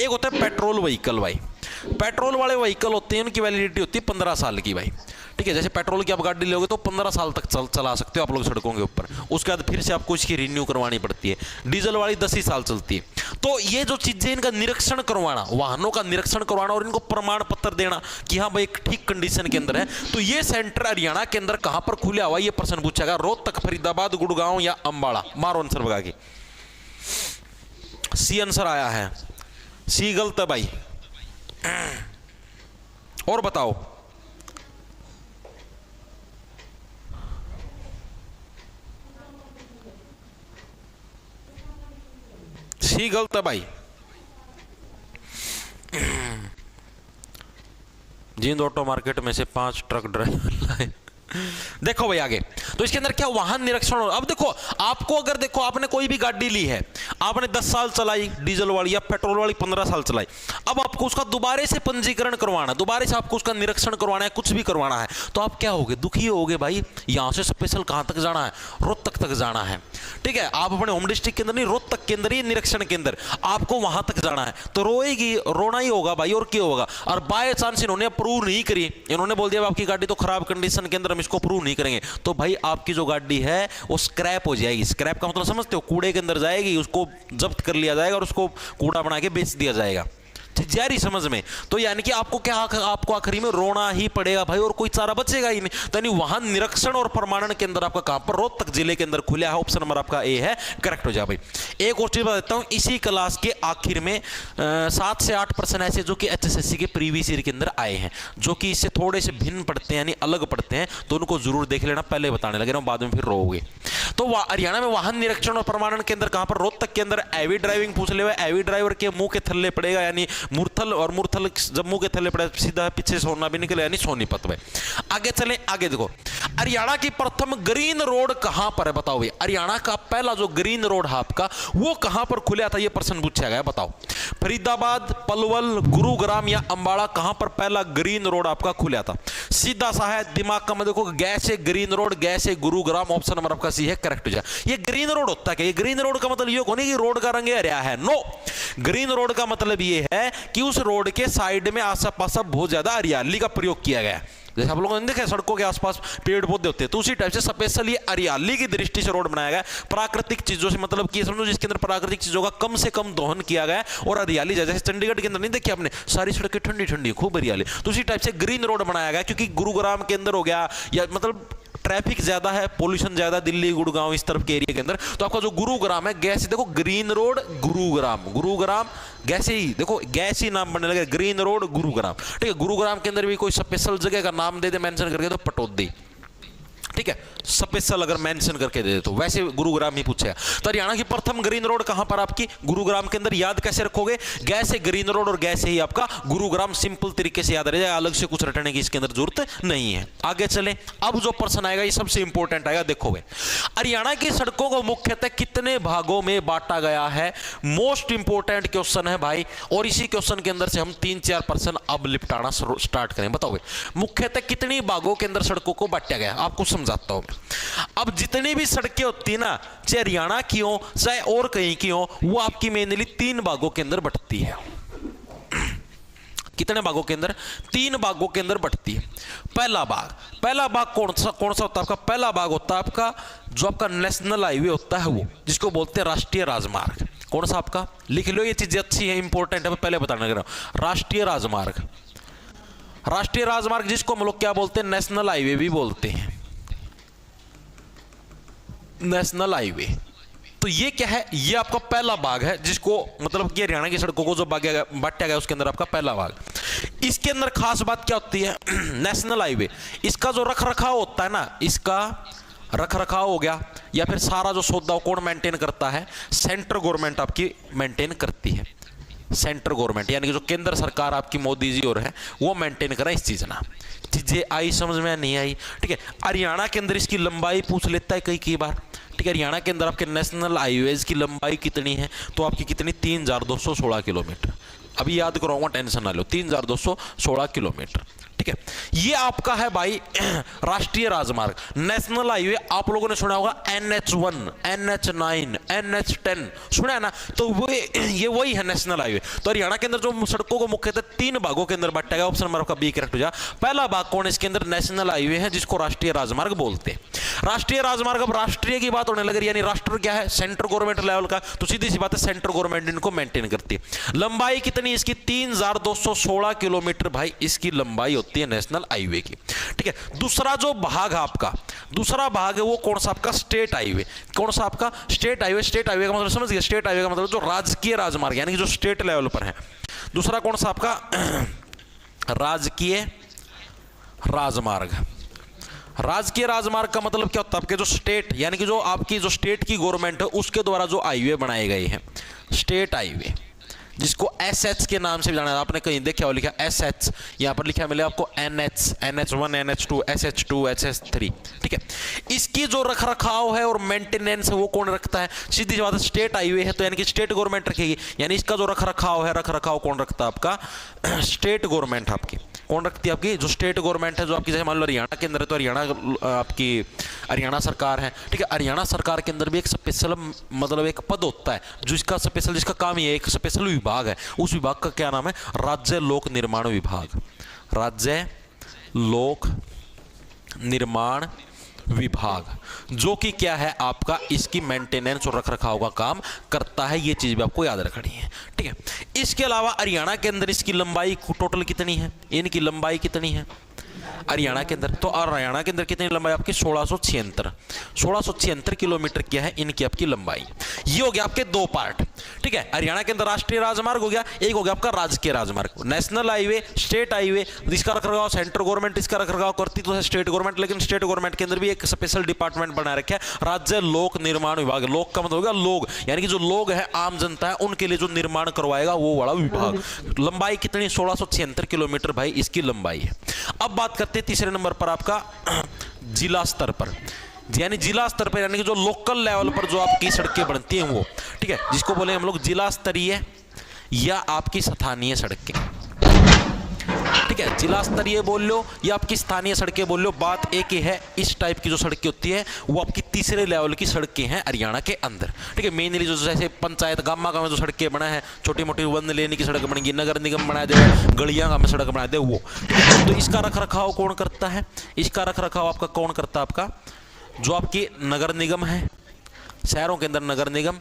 एक होता है पेट्रोल व्हीकल, भाई पेट्रोल वाले व्हीकल होते हैं, उनकी वैलिडिटी होती है 15 साल की भाई, ठीक है। जैसे पेट्रोल की आप गाड़ी लोगे तो 15 साल तक चला सकते हो आप लोग सड़कों के ऊपर, उसके बाद फिर से आपको इसकी रिन्यू करवानी पड़ती है। डीजल वाली 10 ही साल चलती है। तो ये जो चीजें, इनका निरीक्षण करवाना, वाहनों का निरीक्षण करवाना और इनको प्रमाण पत्र देना कि हाँ भाई एक ठीक कंडीशन के अंदर है, तो ये सेंटर हरियाणा के अंदर कहां पर खुला हुआ, ये प्रश्न पूछेगा, रोहतक, फरीदाबाद, गुड़गांव या अंबाला। मारो आंसर भगा के, सी आंसर आया है, सी गलत है भाई, और बताओ सी गलत है भाई। जींद ऑटो मार्केट में से 5 ट्रक ड्राइवर लाए। देखो भाई आगे, तो इसके अंदर क्या वाहन निरीक्षण। अब देखो आपको, अगर देखो आपने कोई भी गाड़ी ली है, आपने 10 साल चलाई डीजल वाली या पेट्रोल वाली 15 साल चलाई, अब आपको उसका दोबारा से पंजीकरण करवाना, दोबारा से आपको उसका निरीक्षण करवाना है, कुछ भी करवाना है, तो आप क्या होगे, दुखी होगे भाई। यहां से स्पेशल कहां तक जाना है, रोहतक तक जाना है, ठीक है। आप अपने होम डिस्ट्रिक्ट के अंदर नहीं, रोहतक के अंदर ही निरीक्षण के अंदर आपको वहां तक जाना है, तो रोएगी, रोना ही होगा भाई, और क्या होगा। और बाय चांस इन्होंने अप्रूव नहीं करी, इन्होंने बोल दिया आपकी गाड़ी तो खराब कंडीशन के अंदर, इसको अप्रूव नहीं करेंगे, तो भाई आपकी जो गाड़ी है वो स्क्रैप हो जाएगी। स्क्रैप का मतलब समझते हो, कूड़े के अंदर जाएगी, उसको जब्त कर लिया जाएगा और उसको कूड़ा बना के बेच दिया जाएगा, जारी समझ में। तो यानी कि आपको क्या, आपको आखिरी में रोना ही पड़ेगा भाई, और कोई चारा बचेगा ही नहीं। तो यानी वाहन निरीक्षण और प्रमाणन के अंदर आपका कहां पर, रोहतक जिले के अंदर खुला है, ऑप्शन नंबर आपका ए है, करेक्ट हो जाए भाई। एक और चीज बता देता हूं, इसी क्लास के आखिर में 7 से 8 प्रश्न ऐसे जो कि HSSC के प्रीवियस ईयर के अंदर आए हैं, जो कि इससे थोड़े से भिन्न पड़ते हैं, यानी अलग पड़ते हैं, तो उनको जरूर देख लेना, पहले बताने लगे ना, बाद में फिर रोओगे। तो हरियाणा में वाहन निरीक्षण और प्रमाणन के अंदर कहां पर, रोहतक के अंदर हैवी ड्राइविंग पूछ ले, हैवी ड्राइवर के मुंह के थल्ले पड़ेगा, यानी मूर्थल, और मूर्थल जब मुंह के थल्ले पड़े सीधा पीछे सोना भी निकले, यानी सोनीपत में। आगे चले, आगे देखो, हरियाणा की प्रथम ग्रीन रोड कहां पर है, बताओ भाई। हरियाणा का पहला जो ग्रीन रोड है आपका वो कहां पर खुला था, ये प्रश्न पूछा गया, बताओ। फरीदाबाद, पलवल, गुरुग्राम या अंबाला, कहां पर पहला ग्रीन रोड आपका खुला था? सीधा सा है, दिमाग का मत देखो, गैस है ग्रीन रोड, गैस है गुरुग्राम, ऑप्शन नंबर आपका सी है करेक्ट हो जाए। ये ग्रीन रोड होता है क्या? ये ग्रीन रोड का मतलब ये नहीं कि रोड का रंग हरा है, नो। ग्रीन रोड का मतलब ये है कि उस रोड के साइड में आस पास बहुत ज्यादा हरियाली का प्रयोग किया गया है। जैसे आप लोगों ने देखा सड़कों के आसपास पेड़ पौधे होते हैं, तो उसी टाइप से स्पेशल ये हरियाली की दृष्टि से रोड बनाया गया है। प्राकृतिक चीजों से मतलब कि समझो जिसके अंदर प्राकृतिक चीजों का कम से कम दोहन किया गया है और हरियाली, जैसे चंडीगढ़ के अंदर नहीं देखी आपने, सारी सड़कें ठंडी ठंडी खूब हरियाली, तो उसी टाइप से ग्रीन रोड बनाया गया। क्योंकि गुरुग्राम के अंदर हो गया या मतलब ट्रैफिक ज्यादा है, पोल्यूशन ज्यादा, दिल्ली गुड़गांव इस तरफ के एरिया के अंदर, तो आपका जो गुरुग्राम है, गैस देखो green road Gurugram, Gurugram gas ही देखो, गैस ही नाम बनने लगे, ग्रीन रोड गुरुग्राम। ठीक है, गुरुग्राम के अंदर भी कोई स्पेशल जगह का नाम दे दे मेंशन करके, तो पटौदी, ठीक है, स्पेशल अगर मेंशन करके दे दे तो, वैसे गुरुग्राम ही पूछेगा। तो हरियाणा की प्रथम ग्रीन रोड कहां पर आपकी? गुरुग्राम के अंदर। याद कैसे रखोगे? गैस है ग्रीन रोड और गैस ही आपका गुरुग्राम, सिंपल तरीके से याद रह जाएगा, अलग से कुछ रटने की इसके अंदर जरूरत नहीं है। आगे चले, अब जो प्रश्न आएगा ये सबसे इंपॉर्टेंट आएगा, देखो भाई। हरियाणा की सड़कों को मुख्यतः कितने भागों में बांटा गया है? मोस्ट इंपॉर्टेंट क्वेश्चन है भाई, और इसी क्वेश्चन के अंदर से हम 3-4 प्रश्न अब निपटाना स्टार्ट करें। बताओ भाई, मुख्यतः कितनी भागों के अंदर सड़कों को बांटा गया? आपको समझाता हूं मैं। अब जितनी भी सड़कें होती है ना, चाहे हरियाणा की हो चाहे और कहीं की हो, वो आपकी मेनली 3 भागों के अंदर बंटती है। कितने भागों के अंदर? 3 भागों के अंदर बंटती है। पहला भाग कौन सा होता है आपका? पहला भाग होता है आपका जो आपका नेशनल हाईवे होता है, वो जिसको बोलते हैं राष्ट्रीय राजमार्ग। कौन सा आपका? लिख लो, ये चीजें अच्छी है, इंपॉर्टेंट है, पहले बताने लग रहा हूं। राष्ट्रीय राजमार्ग, राष्ट्रीय राजमार्ग जिसको हम लोग क्या बोलते हैं? नेशनल हाईवे भी बोलते हैं, नेशनल हाईवे। तो ये क्या है? ये आपका पहला भाग है, जिसको मतलब कि हरियाणा की सड़कों को जो बांटा गया उसके अंदर आपका पहला भाग। इसके अंदर खास बात क्या होती है? नेशनल हाईवे, इसका जो रख रखाव होता है ना, इसका रख रखाव हो गया या फिर सारा जो सौदा कौन मेंटेन करता है? सेंट्रल गवर्नमेंट आपकी मेंटेन करती है। सेंट्रल गवर्नमेंट यानी कि जो केंद्र सरकार आपकी मोदी जी और है, वो मेंटेन करा इस चीज ना। चीजें आई समझ में? नहीं आई? ठीक है। हरियाणा के अंदर इसकी लंबाई पूछ लेता है कई बार। ठीक है, हरियाणा के अंदर आपके नेशनल हाईवेज की लंबाई कितनी है? तो आपकी कितनी? 3216 किलोमीटर। अभी याद कराऊंगा, टेंशन ना लो, 3216 किलोमीटर। ठीक है, ये आपका है भाई राष्ट्रीय राजमार्ग। नेशनल हाईवे आप लोगों ने सुना होगा NH1, NH9, NH10 सुना है ना, तो वो ये वही है नेशनल हाईवे। तो हरियाणा के अंदर जो सड़कों को मुख्यतः 3 भागों के अंदर बांटा गया, ऑप्शन नंबर आपका बी करेक्ट हो जाए। पहला भाग कौन है इसके अंदर? नेशनल हाईवे है, जिसको राष्ट्रीय राजमार्ग बोलते हैं। राष्ट्रीय राजमार्ग, अब राष्ट्रीय की बात होने लग रही है, यानी राष्ट्र क्या है? सेंट्रल गवर्नमेंट लेवल का, तो सीधी सी बात है सेंट्रल गवर्नमेंट इनको मेंटेन करती है। लंबाई कितनी इसकी? 3216 किलोमीटर भाई इसकी लंबाई होती है नेशनल हाईवे की। ठीक है, दूसरा जो भाग है आपका, दूसरा भाग है वो कौन सा आपका? State highway. कौन सा आपका? State highway. स्टेट हाईवे का मतलब समझ गए? स्टेट हाईवे का मतलब जो राजकीय राजमार्ग यानी कि जो स्टेट लेवल पर है। दूसरा कौन सा आपका? राजकीय राजमार्ग। राजकीय राजमार्ग का मतलब क्या होता है? आपके जो स्टेट यानी कि जो आपकी जो स्टेट की गवर्नमेंट है उसके द्वारा जो हाईवे बनाए गए हैं, स्टेट हाईवे, जिसको SH के नाम से भी जाना है। आपने कहीं देखा हो लिखा SH, यहाँ पर लिखा मिले आपको NH, NH1, NH2, SH2, SH3। ठीक है, इसकी जो रख रखाव है और मेंटेनेंस है वो कौन रखता है? सीधी बात है, स्टेट हाईवे है तो यानी कि स्टेट गवर्नमेंट रखेगी। यानी इसका जो रख रखाव है, रख रखाव कौन रखता है? आपका स्टेट गवर्नमेंट आपकी। कौन रखती है? आपकी जो स्टेट गवर्नमेंट है, जो आपकी जैसे मान लो हरियाणा के अंदर है तो हरियाणा आपकी हरियाणा सरकार है। ठीक है, हरियाणा सरकार के अंदर भी एक स्पेशल मतलब एक पद होता है जो इसका स्पेशल, जिसका काम ही है, एक स्पेशल विभाग है। उस विभाग का क्या नाम है? राज्य लोक निर्माण विभाग। राज्य लोक निर्माण विभाग, जो कि क्या है आपका? इसकी मेंटेनेंस और रखरखाव का काम करता है। ये चीज भी आपको याद रखनी है। ठीक है, इसके अलावा हरियाणा के अंदर इसकी लंबाई टोटल कितनी है? इनकी लंबाई कितनी है हरियाणा के अंदर? तो हरियाणा के अंदर कितनी लंबाई आपकी? 1676 किलोमीटर क्या है इनकी आपकी लंबाई। ये हो गया आपके 2 पार्ट। ठीक है, हरियाणा के अंदर राष्ट्रीय राजमार्ग हो गया, एक हो गया आपका राजकीय राजमार्ग। नेशनल हाईवे, स्टेट हाईवे, इसका रखरखाव सेंट्रल गवर्नमेंट इसका रखरखाव करती तो है स्टेट गवर्नमेंट, लेकिन स्टेट गवर्नमेंट के अंदर भी एक स्पेशल डिपार्टमेंट बना रखा है, राज्य लोक निर्माण विभाग। लोक का मतलब होगा लोग, यानी कि जो लोग है, आम जनता है, उनके लिए जो निर्माण करवाएगा वो वाला विभाग। लंबाई कितनी? 1676 किलोमीटर भाई इसकी लंबाई है। अब बात करते हैं तीसरे नंबर पर आपका जिला स्तर पर, यानी जिला स्तर पर यानी कि जो लोकल लेवल पर जो आपकी सड़कें बनती हैं वो, ठीक है, जिसको बोले हम लोग जिला स्तरीय या आपकी स्थानीय सड़कें, ठीक है, जिला स्तरीय बोल लो या आपकी स्थानीय सड़कें बोल लो, बात एक ही है। इस टाइप की जो सड़कें होती है वो आपकी तीसरे लेवल की सड़कें हैं हरियाणा के अंदर, ठीक है। मेनली जो जैसे पंचायत गामा गाँव में जो सड़कें बना है, छोटी मोटी वन लेने की सड़क बनेगी, नगर निगम बना दे, गलियां गाँव में सड़क बना दे वो, तो इसका रख रखाव कौन करता है? इसका रख रखाव आपका कौन करता है? आपका जो आपकी नगर निगम है, शहरों के अंदर नगर निगम,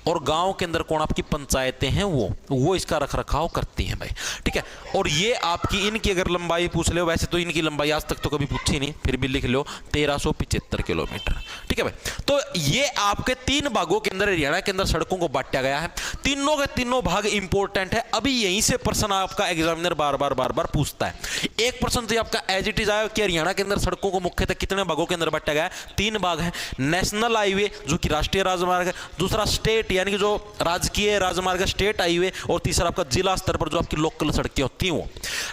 और गांव के अंदर कौन? आपकी पंचायतें हैं, वो इसका रख रखाव करती हैं भाई, ठीक है। और ये आपकी इनकी अगर लंबाई पूछ लो, वैसे तो इनकी लंबाई आज तक तो कभी पूछी नहीं, फिर भी लिख लो 1375 किलोमीटर, ठीक है भाई। तो ये आपके 3 भागों के अंदर हरियाणा के अंदर सड़कों को बांटा गया है। तीनों के तीनों भाग इंपॉर्टेंट है। अभी यहीं से प्रश्न आपका एग्जामिनर बार बार पूछता है। एक प्रश्न तो आपका एज इट इज आया कि हरियाणा के अंदर सड़कों को मुख्यतः कितने भागों के अंदर बांटा गया है? 3 भाग है। नेशनल हाईवे जो कि राष्ट्रीय राजमार्ग है, दूसरा स्टेट यानी कि जो राजकीय राजमार्ग स्टेट हाईवे, और तीसरा आपका जिला स्तर पर जो आपकी लोकल सड़कें होती हैं वो।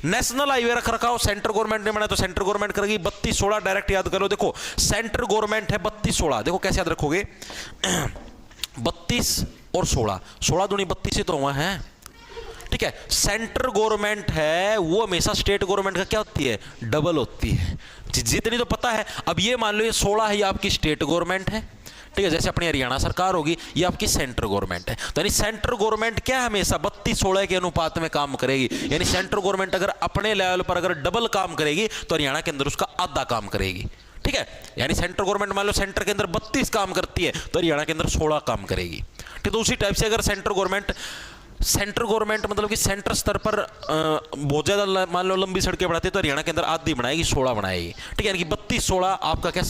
नेशनल हाईवे रख रखाव सेंट्रल गवर्नमेंट ने बनाया तो सेंट्रल गवर्नमेंट करेगी। 32-16 डायरेक्ट याद करो। देखो सेंट्रल गवर्नमेंट है 32-16, देखो कैसे याद रखोगे 32 और 16 दूनी 32 ही तो हुआ है, ठीक है। सेंट्रल गवर्नमेंट है वो हमेशा स्टेट गवर्नमेंट का क्या होती है? डबल होती है, जितनी तो पता है। अब ये मान लो ये 16 है, ये आपकी स्टेट गवर्नमेंट है, ठीक है, जैसे अपनी हरियाणा सरकार होगी, ये आपकी सेंट्रल गवर्नमेंट है। तो यानी सेंट्रल गवर्नमेंट क्या है? हमेशा 32-16 के अनुपात में काम करेगी। यानी सेंट्रल गवर्नमेंट अगर अपने लेवल पर अगर डबल काम करेगी तो हरियाणा के अंदर उसका आधा काम करेगी, ठीक है। यानी सेंट्रल गवर्नमेंट मान लो सेंटर के अंदर 32 काम करती है तो हरियाणा के अंदर 16 काम करेगी, ठीक। तो उसी टाइप से अगर सेंट्रल गवर्नमेंट मतलब कि सेंटर स्तर पर बहुत ज्यादा मान लो लंबी सड़कें बढ़ाती है तो हरियाणा के अंदर आधी बनाएगी, 16 बनाएगी, ठीक है। यानी कि 32-16 आपका क्या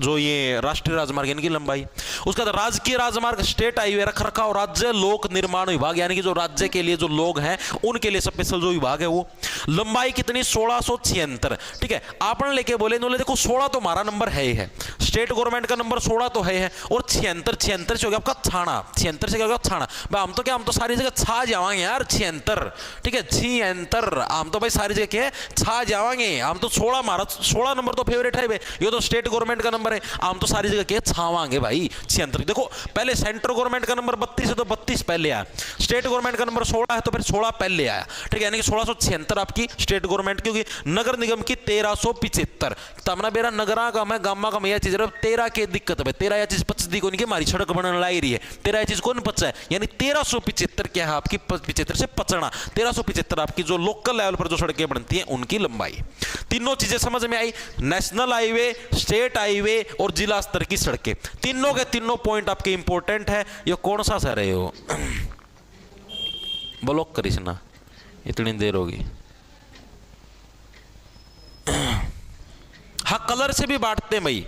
जो ये राष्ट्रीय राजमार्ग इनकी लंबाई। उसका राजकीय राजमार्ग स्टेट हाईवे रख रखाव राज्य लोक निर्माण विभाग, यानी कि जो राज्य के लिए जो लोग हैं उनके लिए स्पेशल जो विभाग है वो। लंबाई कितनी? 1676, ठीक है। आपने लेके बोले देखो 16 तो हमारा नंबर है ही है, स्टेट गवर्नमेंट का नंबर 16 तो है, और 76 से हो गया आपका छाना, 76 से क्या हो गया छाना। भाई हम तो सारी जगह छा जावांगे यार, 76, ठीक है, 76 हम तो भाई सारी जगह क्या है छा जावांगे। हम तो 16 हमारा 16 नंबर तो फेवरेट है भाई, ये तो स्टेट गवर्नमेंट का नंबर है, हम तो सारी जगह क्या छावांगे भाई 76। देखो पहले सेंट्रल गवर्नमेंट का नंबर 32 है तो 32 पहले आया, स्टेट गवर्नमेंट का नंबर 16 है तो फिर 16 पहले आया, ठीक है। यानी कि 1676 आपकी स्टेट गवर्नमेंट, क्योंकि नगर निगम की 1375 तमना बेरा नगरा का मैं गामा का मैं चीज 13 के दिक्कत है, 13 या चीज 25 दी को हमारी सड़क बनने लाई रही है, 13 चीज कौन पचा है, यानी 1375 क्या है आपकी 75 से पचना, 1375 आपकी जो लोकल लेवल पर जो सड़कें बनती हैं उनकी लंबाई। तीनों चीजें समझ में आई, नेशनल हाईवे, स्टेट हाईवे और जिला स्तर की सड़कें, तीनों के तीनों पॉइंट आपके इंपॉर्टेंट है। ये कौन सा सर है वो ब्लॉक करीस ना, इतनी देर होगी। हाँ कलर से भी बांटते हैं भाई,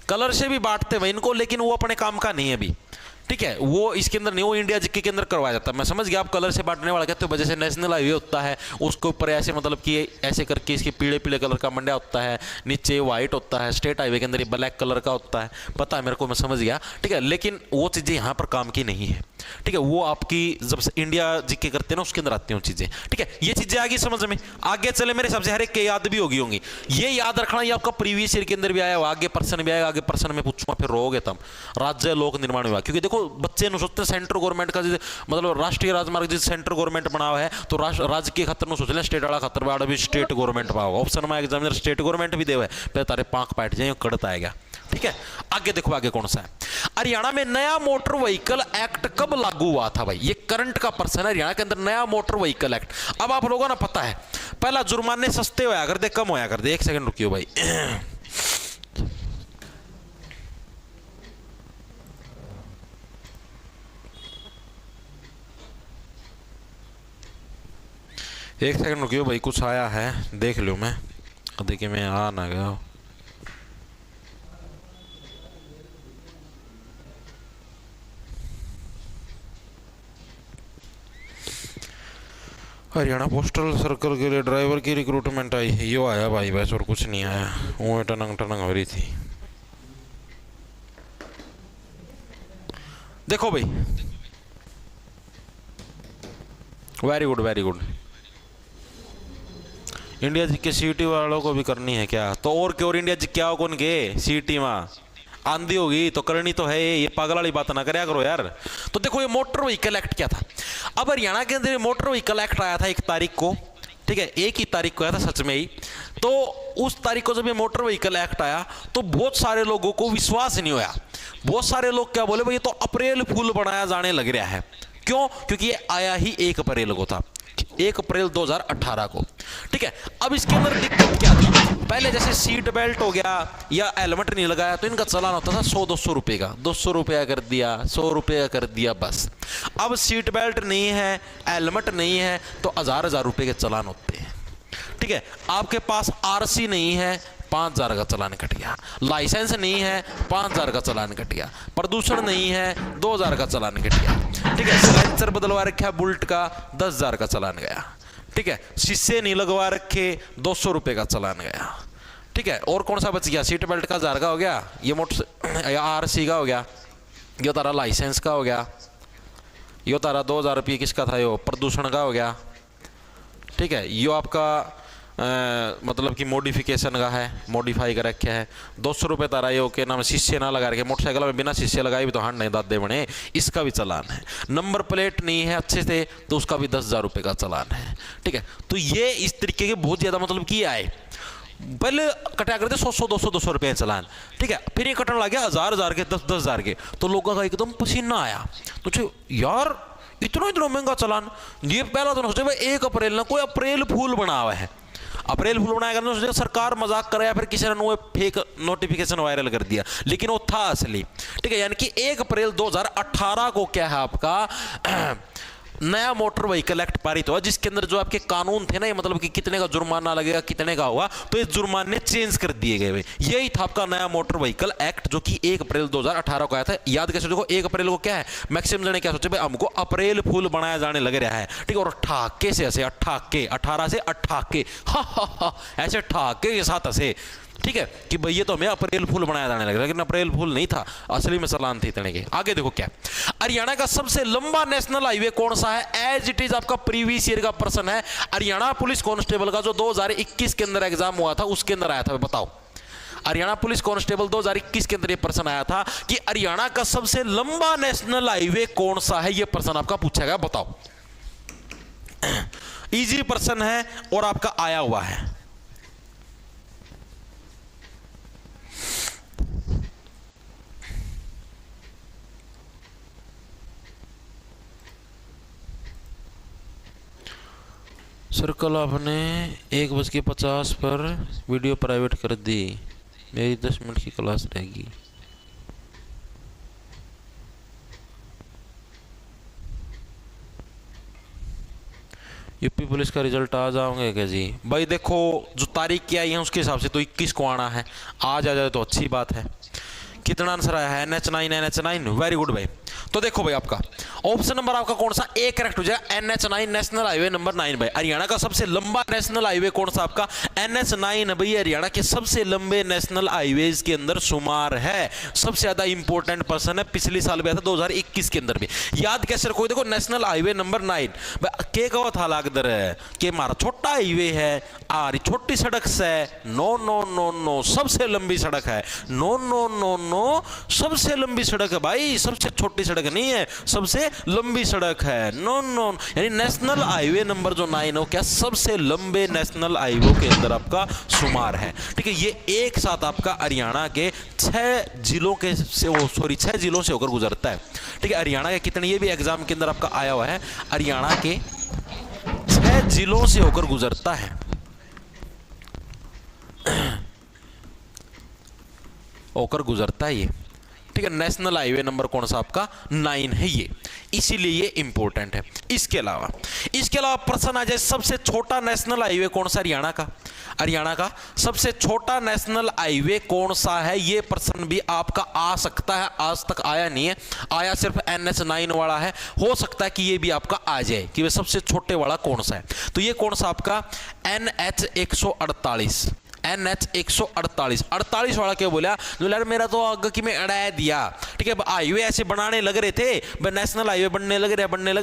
कलर से भी बांटते हैं भाई इनको, लेकिन वो अपने काम का नहीं है अभी, ठीक है। वो इसके अंदर नहीं, वो इंडिया जीके के अंदर करवाया जाता है। मैं समझ गया आप कलर से बांटने वाला कहते हो, वजह से नेशनल हाईवे होता है उसके ऊपर ऐसे मतलब कि ऐसे करके इसके पीले पीले कलर का मंडा होता है, नीचे व्हाइट होता है, स्टेट हाईवे के अंदर ये ब्लैक कलर का होता है, पता है मेरे को, मैं समझ गया, ठीक है। लेकिन वो चीज़ें यहाँ पर काम की नहीं है, ठीक है। वो आपकी जब से इंडिया जीके करते हैं ना उसके अंदर आती हैं चीज़ें, ठीक है। ये चीज़ें आगे समझ में आगे चले मेरे हिसाब से हर एक के याद भी होगी। ये याद रखना, ये आपका प्रीवियस ईयर के अंदर भी आया हुआ, आगे पर्सन भी आएगा, आगे पर्सन में पूछूंगा फिर रोगे तब। राज्य लोक निर्माण विभाग, क्योंकि देखो बच्चे सोचते सेंट्रल गवर्नमेंट का मतलब राष्ट्रीय राजमार्ग जिस सेंट्रल गवर्नमेंट बना हुआ है तो राज्य के खतर में सोच ले स्टेट वाला खतर वाला भी स्टेट गवर्नमेंट पाओ, ऑप्शन में एग्जामिनर स्टेट गवर्नमेंट भी देवा है, फिर तारे पांख पाट जाए कड़त आएगा, ठीक है। आगे देखो आगे कौन सा है। हरियाणा में नया मोटर व्हीकल एक्ट कब लागू हुआ था भाई? ये करंट का पर्सन है, हरियाणा के अंदर नया मोटर व्हीकल एक्ट। अब आप लोगों ने पता है पहला जुर्माने सस्ते होया कर दे, कम होया कर दे। एक सेकंड रुकियो भाई, एक सेकंड रुकियो भाई, कुछ आया है देख लो, मैं देखिए मैं आ ना गया। हरियाणा पोस्टल सर्कल के लिए ड्राइवर की रिक्रूटमेंट आई है, यो आया भाई बस, और कुछ नहीं आया। वो टनंग टनंग हो रही थी। देखो भाई, very good very good. India जी के सीटी वालों को भी करनी है क्या? तो और क्या, और इंडिया जी क्या कौन के सीटी में आंधी होगी तो करनी तो है, ये पागल वाली बात ना करया करो यार। तो देखो ये मोटर व्हीकल एक्ट क्या था। अब हरियाणा के अंदर मोटर व्हीकल एक्ट आया था 1 तारीख को, ठीक है, 1 ही तारीख को आया था सच में ही। तो उस तारीख को जब ये मोटर व्हीकल एक्ट आया तो बहुत सारे लोगों को विश्वास नहीं होया। बहुत सारे लोग क्या बोले, भाई ये तो अप्रैल फूल बनाया जाने लग रहा है। क्यों? क्योंकि ये आया ही 1 अप्रैल को था, 1 अप्रैल 2018 को, ठीक है। अब इसके अंदर दिक्कत क्या थी, पहले जैसे सीट बेल्ट हो गया या हेलमेट नहीं लगाया तो इनका चालान होता था 100-200 रुपए का, 200 रुपया कर दिया, 100 रुपया कर दिया बस। अब सीट बेल्ट नहीं है, हेलमेट नहीं है तो 1000-1000 रुपए के चालान होते हैं, ठीक है। आपके पास आरसी नहीं है, 5000 का चालान कट गया। लाइसेंस नहीं है, 5000 का चालान कट गया। प्रदूषण नहीं है, 2000 का चालान कट गया, ठीक है। साइलेंसर बदलवा रखा है बुलेट का, 10000 का चालान गया, ठीक है। शीशे नहीं लगवा रखे, 200 रुपए का चालान गया, ठीक है। और कौन सा बच गया? सीट बेल्ट का 1000 का हो गया, ये मोटर आरसी का हो गया, ये तारा लाइसेंस का हो गया, ये तारा 2000 रुपये किसका था, यो प्रदूषण का हो गया, ठीक है। यो आपका मतलब कि मॉडिफिकेशन का है, मॉडिफाई कर रखा है। 200 रुपये तारा ये के नाम शीशे ना लगा रखे, मोटरसाइकिल में बिना शीशे लगाए भी तो हाथ नहीं दादे बने, इसका भी चालान है। नंबर प्लेट नहीं है अच्छे से तो उसका भी 10,000 रुपये का चालान है, ठीक है। तो ये इस तरीके के बहुत ज़्यादा मतलब कि आए, पहले कटा करते 100-200 रुपये चलान, ठीक है। फिर ये कटने लग गया 1000 के, 10,000 के, तो लोगों का एकदम पसीना आया। तो यार इतना महंगा चलान। ये पहला तो सोचे भाई 1 अप्रैल ना कोई अप्रैल फूल बना हुआ है, अप्रैल फूल बनाया करना सोचे सरकार मजाक करे या फिर किसी ने वो फेक नोटिफिकेशन वायरल कर दिया, लेकिन वो था असली, ठीक है। यानी कि 1 अप्रैल 2018 को क्या है आपका नया मोटर व्हीकल एक्ट पारित हुआ, जिसके अंदर जो आपके कानून थे ना, ये मतलब कि कितने का जुर्माना लगेगा, कितने का होगा, तो ये जुर्माने चेंज कर दिए गए। यही था आपका नया मोटर व्हीकल एक्ट जो कि 1 अप्रैल 2018 को आया था। याद कैसे देखो 1 अप्रैल को क्या है, मैक्सिमम जने क्या सोचे भाई हमको अप्रैल फूल बनाया जाने लग रहा है, ठीक है। और ठाके से ऐसे 18 से अठाके, हा ऐसे ठाके के साथ ऐसे, ठीक है, कि भाई ये तो हमें अप्रैल फूल बनाया जाने लगा, लेकिन अप्रैल फूल नहीं था, असली में चालान थे इतने के। आगे देखो क्या, हरियाणा का सबसे लंबा नेशनल हाईवे कौन सा है? एज इट इज आपका प्रीवियस ईयर का प्रश्न है। हरियाणा पुलिस कांस्टेबल का जो 2021 के अंदर एग्जाम हुआ था उसके अंदर आया था, बताओ। हरियाणा पुलिस कांस्टेबल 2021 के अंदर ये प्रश्न आया था कि हरियाणा का सबसे लंबा नेशनल हाईवे कौन सा है, ये प्रश्न आपका पूछा गया, बताओ। इजी प्रश्न है और आपका आया हुआ है। सर कल आपने 1:50 पर वीडियो प्राइवेट कर दी, मेरी 10 मिनट की क्लास रहेगी। यूपी पुलिस का रिजल्ट आ जाओगे क्या जी? भाई देखो जो तारीख की आई है उसके हिसाब से तो 21 को आना है, आज आ जाए तो अच्छी बात है। कितना आंसर आया है? NH9 वेरी गुड भाई। तो देखो भाई आपका ऑप्शन नंबर आपका कौन सा ए करेक्ट हो जाएगा, NH9 नेशनल हाईवे नंबर 9 भाई। हरियाणा का सबसे लंबा नेशनल हाईवे कौन सा आपका? NH9 भाई, हरियाणा के सबसे लंबे नेशनल हाईवेज के अंदर शुमार है। सबसे ज्यादा इंपॉर्टेंट पर्सन है, पिछले साल भी आया था 2021 के अंदर भी। याद कैसे रखो, देखो नेशनल हाईवे नंबर 9 के कहा था लागदर है कि हमारा छोटा हाईवे है, आरी छोटी सड़क से, नो सबसे लंबी सड़क है, नो सबसे लंबी सड़क है भाई, सबसे छोटी सड़क नहीं है, सबसे लंबी सड़क है, नो यानी नेशनल हाईवे नंबर जो 9 हो क्या सबसे लंबे नेशनल हाईवे के अंदर आपका शुमार है, ठीक है। ये एक साथ आपका हरियाणा के 6 जिलों के से 6 जिलों से होकर गुजरता है, ठीक है। हरियाणा के कितने, ये भी एग्जाम के अंदर आपका आया हुआ है, हरियाणा के 6 जिलों से होकर गुजरता है, होकर गुजरता है ये, ठीक है। नेशनल हाईवे नंबर कौन सा आपका 9 है ये, इसीलिए ये इंपॉर्टेंट है। इसके अलावा प्रश्न आ जाए सबसे छोटा नेशनल हाईवे कौन सा हरियाणा का सबसे छोटा नेशनल हाईवे कौन सा है, ये प्रश्न भी आपका आ सकता है। आज तक आया नहीं है, आया सिर्फ NH9 वाला है, हो सकता है कि ये भी आपका आ जाए कि वह सबसे छोटे वाला कौन सा है। तो ये कौन सा आपका NH148 NH 148 48 वाला क्या बोला, जो यार मेरा तो आगे की में अड़ा दिया, ठीक है। हाईवे ऐसे बनाने लग रहे थे, नेशनल हाईवे बनने लग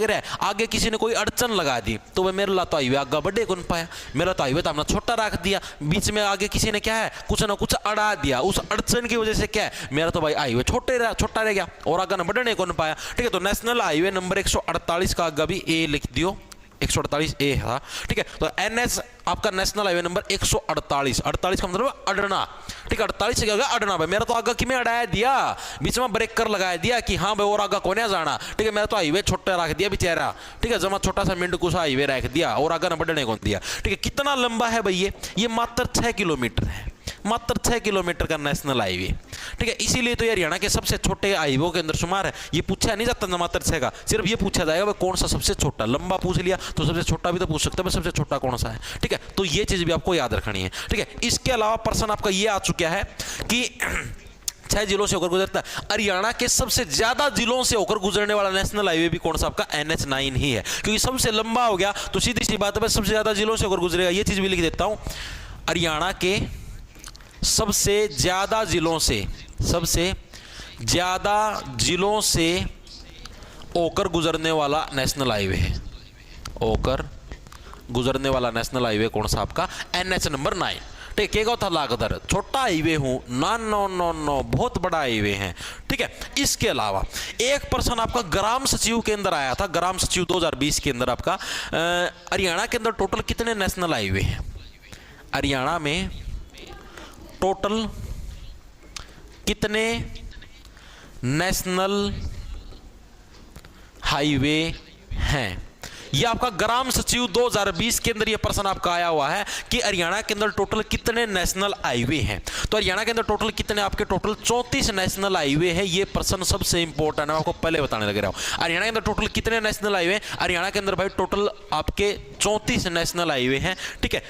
रहा है, आगे किसी ने कोई अड़चन लगा दी, तो वह मेरा तो हाईवे आगे बढ़े कौन पाया, मेरा तो हाईवे तो हमने छोटा रख दिया, बीच में आगे किसी ने क्या है कुछ ना कुछ अड़ा दिया, उस अड़चन की वजह से क्या है मेरा तो भाई हाईवे छोटा रह गया और आगे ना बढ़ने कौन पाया, ठीक है। तो नेशनल हाईवे नंबर 148 का आगे भी ए लिख दियो, 148 ए है, ठीक है। तो NH आपका नेशनल हाईवे नंबर 148, 48 का मतलब अड़ना, ठीक है। 48 से क्या होगा अड़ना, भाई मेरा तो आगे कि में अड़ाया दिया, बीच में ब्रेकर लगा दिया कि हाँ भाई और आगे कोने जाना, ठीक है। मेरा तो हाईवे छोटा रख दिया बेचारा, ठीक है, जमा छोटा सा मिंडकू सा हाईवे रख दिया और आगे ना बढ़ने कौन दिया, ठीक है। कितना लंबा है भाई ये मात्र 6 किलोमीटर है, मात्र 6 किलोमीटर का नेशनल हाईवे, ठीक है। इसीलिए तो ये हरियाणा के सबसे छोटे हाईवे के अंदर शुमार है। ये पूछा नहीं जाता मात्र 6 का, सिर्फ ये पूछा जाएगा भाई कौन सा सबसे छोटा, लंबा पूछ लिया तो सबसे छोटा भी तो पूछ सकते हैं, सबसे छोटा कौन सा है, ठीक है। तो ये चीज भी आपको याद रखनी है, ठीक है। इसके अलावा प्रश्न आपका ये आ चुका है कि 6 जिलों से होकर गुजरता है, हरियाणा के सबसे ज्यादा जिलों से होकर गुजरने वाला नेशनल हाईवे भी कौन सा आपका NH 9 ही है, क्योंकि सबसे लंबा हो गया तो सीधी सी बात है सबसे ज्यादा जिलों से होकर गुजरेगा। ये चीज भी लिख देता हूं, हरियाणा के सबसे ज्यादा जिलों से होकर गुजरने वाला नेशनल हाईवे है, होकर गुजरने वाला नेशनल हाईवे कौन सा आपका NH नंबर 9, ठीक है। था लागदर छोटा हाईवे हूं ना, नो बहुत बड़ा हाईवे है, ठीक है। इसके अलावा एक प्रश्न आपका ग्राम सचिव के अंदर आया था, ग्राम सचिव 2020 के अंदर आपका हरियाणा के अंदर टोटल कितने नेशनल हाईवे हैं, हरियाणा में टोटल कितने नेशनल हाईवे हैं। ये आपका ग्राम सचिव 2020 के अंदर ये प्रश्न आपका आया हुआ है कि हरियाणा के अंदर टोटल कितने नेशनल हाईवे हैं। तो हरियाणा के अंदर टोटल कितने आपके टोटल 34 नेशनल हाईवे है। ये प्रश्न सबसे इंपॉर्टेंट है, आपको पहले बताने लग रहा हूं। हरियाणा के अंदर टोटल कितने नेशनल हाईवे, हरियाणा के अंदर भाई टोटल आपके 34 नेशनल हाईवे हैं, ठीक है।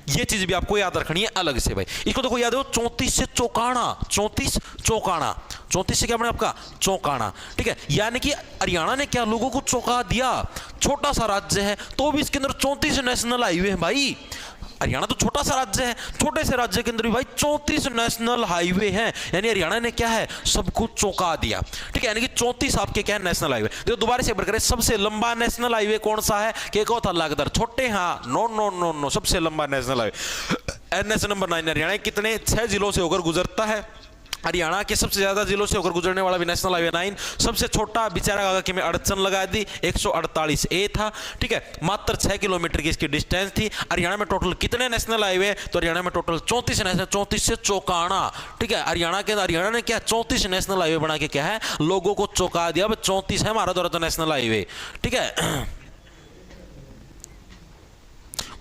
ये चीज भी आपको याद रखनी है अलग से भाई। इसको देखो याद हो 34 से चौकाना, 34 चौकाना, 34 से क्या बने आपका चौकाना, ठीक है। यानी कि हरियाणा ने क्या लोगों को चौंका दिया, छोटा सा राज्य है तो भी इसके अंदर 34 नेशनल हाईवे हैं भाई। हरियाणा तो छोटा सा राज्य है, छोटे से राज्य के अंदर भी भाई 34 नेशनल हाईवे हैं, यानी हरियाणा ने क्या है सबको चौंका दिया, ठीक है। यानी कि 34 आपके क्या है नेशनल हाईवे। तो दोबारा से एक बार करें, सबसे लंबा नेशनल हाईवे कौन सा है, के को था लागदर छोटे, हाँ नो सबसे लंबा national highway NH number 9 Haryana कितने 6 जिलों से होकर गुजरता है। हरियाणा के सबसे ज्यादा जिलों से होकर गुजरने वाला भी नेशनल हाईवे 9, सबसे छोटा बेचारा कि में अड़चन लगा दी 148 ए था, ठीक है। मात्र 6 किलोमीटर की इसकी डिस्टेंस थी। हरियाणा में टोटल कितने नेशनल हाईवे, तो हरियाणा में टोटल 34 नेशनल, 34 से चौकाना, ठीक है। हरियाणा ने क्या 34 नेशनल हाईवे बना के क्या है लोगों को चौंका दिया। 34 है हमारा द्वारा तो नेशनल हाईवे, ठीक है।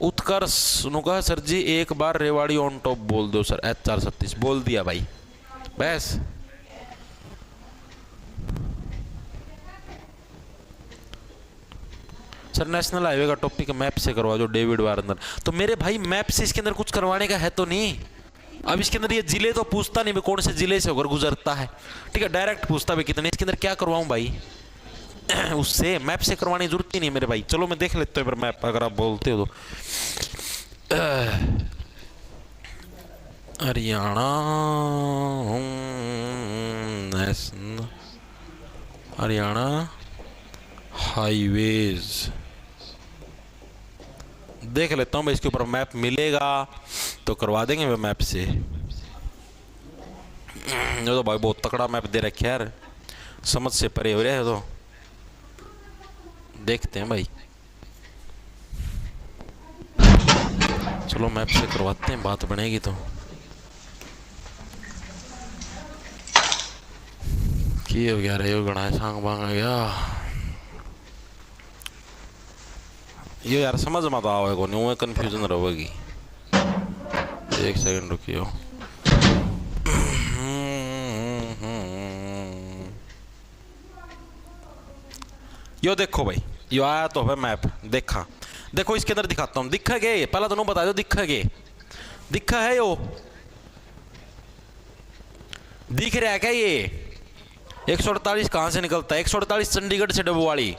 उत्कर्ष कहा सर जी एक बार रेवाड़ी ऑन टॉप बोल दो सर, H 436 बोल दिया भाई बस। सर नेशनल हाईवे का टॉपिक मैप से करवा जो डेविड वार्नर। तो मेरे भाई मैप से इसके अंदर कुछ करवाने का है तो नहीं। अब इसके अंदर ये जिले तो पूछता नहीं मैं कौन से जिले से होकर गुजरता है, ठीक है। डायरेक्ट पूछता भाई कितने, इसके अंदर क्या करवाऊं भाई उससे मैप से करवाने की जरूरत ही नहीं मेरे भाई। चलो मैं देख लेता हूँ मैप अगर आप बोलते हो तो। हरियाणा नेशनल हरियाणा हाईवेज देख लेता हूँ भाई, इसके ऊपर मैप मिलेगा तो करवा देंगे भाई मैप से। ये तो भाई बहुत तकड़ा मैप दे रखे यार, समझ से परे हो रहा है। तो देखते हैं भाई, चलो मैप से करवाते हैं, बात बनेगी तो। की हो गया रे गणा सांग बांग आ गया ये यार, समझ मत आओ को नहीं, कंफ्यूजन रहेगी। एक सेकंड रुकियो। यो देखो भाई, यो आया तो है मैप, देखा देखो इसके अंदर दिखाता हूं, दिखा गए पहला दोनों बता दो, दिखा गए दिखा है यो दिख रहा है क्या ये 148 कहां से निकलता है, 148 चंडीगढ़ से डबवाड़ी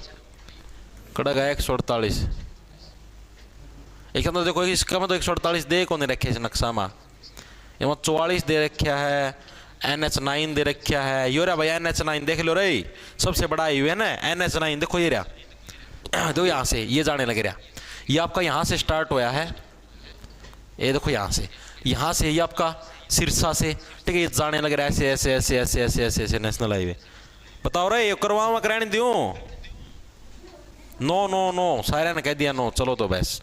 कड़ा गया 148 एक अंदर देखो इसका मतलब 148 दे कौन रखे इस नक्शा में, ये 44 दे रखा है, NH9 दे रखा है, यो रहा भाई NH9 देख लो रे, सबसे बड़ा हाईवे है ना NH9, देखो ये रहा, दो यहाँ से ये जाने लगे रहा, ये आपका यहाँ से स्टार्ट होया है, ये देखो यहाँ से ये आपका सिरसा से, ठीक है, ये जाने लग रहा है ऐसे ऐसे ऐसे ऐसे ऐसे ऐसे ऐसे नेशनल हाईवे। बताओ रे ये करवाऊँ कराने दूँ? नो नो नो, सारे ने कह दिया नो, चलो तो बस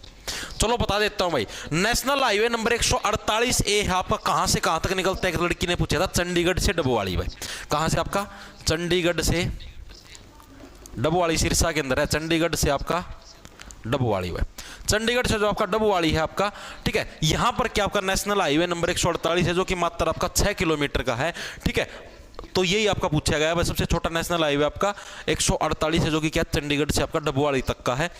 चलो बता देता हूं भाई। नेशनल हाईवे नंबर 148 ए है आपका, कहां से कहां तक निकलता है? एक लड़की ने पूछा था, चंडीगढ़ से डबोवाली भाई। कहां से आपका? चंडीगढ़ से डबोवाली, सिरसा के अंदर है, चंडीगढ़ से आपका डबोवाली भाई, चंडीगढ़ से जो आपका डबोवाली है आपका, ठीक है, यहां पर क्या आपका नेशनल हाईवे नंबर 148 है, जो कि मात्र आपका 6 किलोमीटर का है, ठीक है। तो यही आपका पूछा गया है, सबसे छोटा नेशनल हाईवे आपका 148 है, जो कि क्या चंडीगढ़ से आपका डबोवाली तक का है।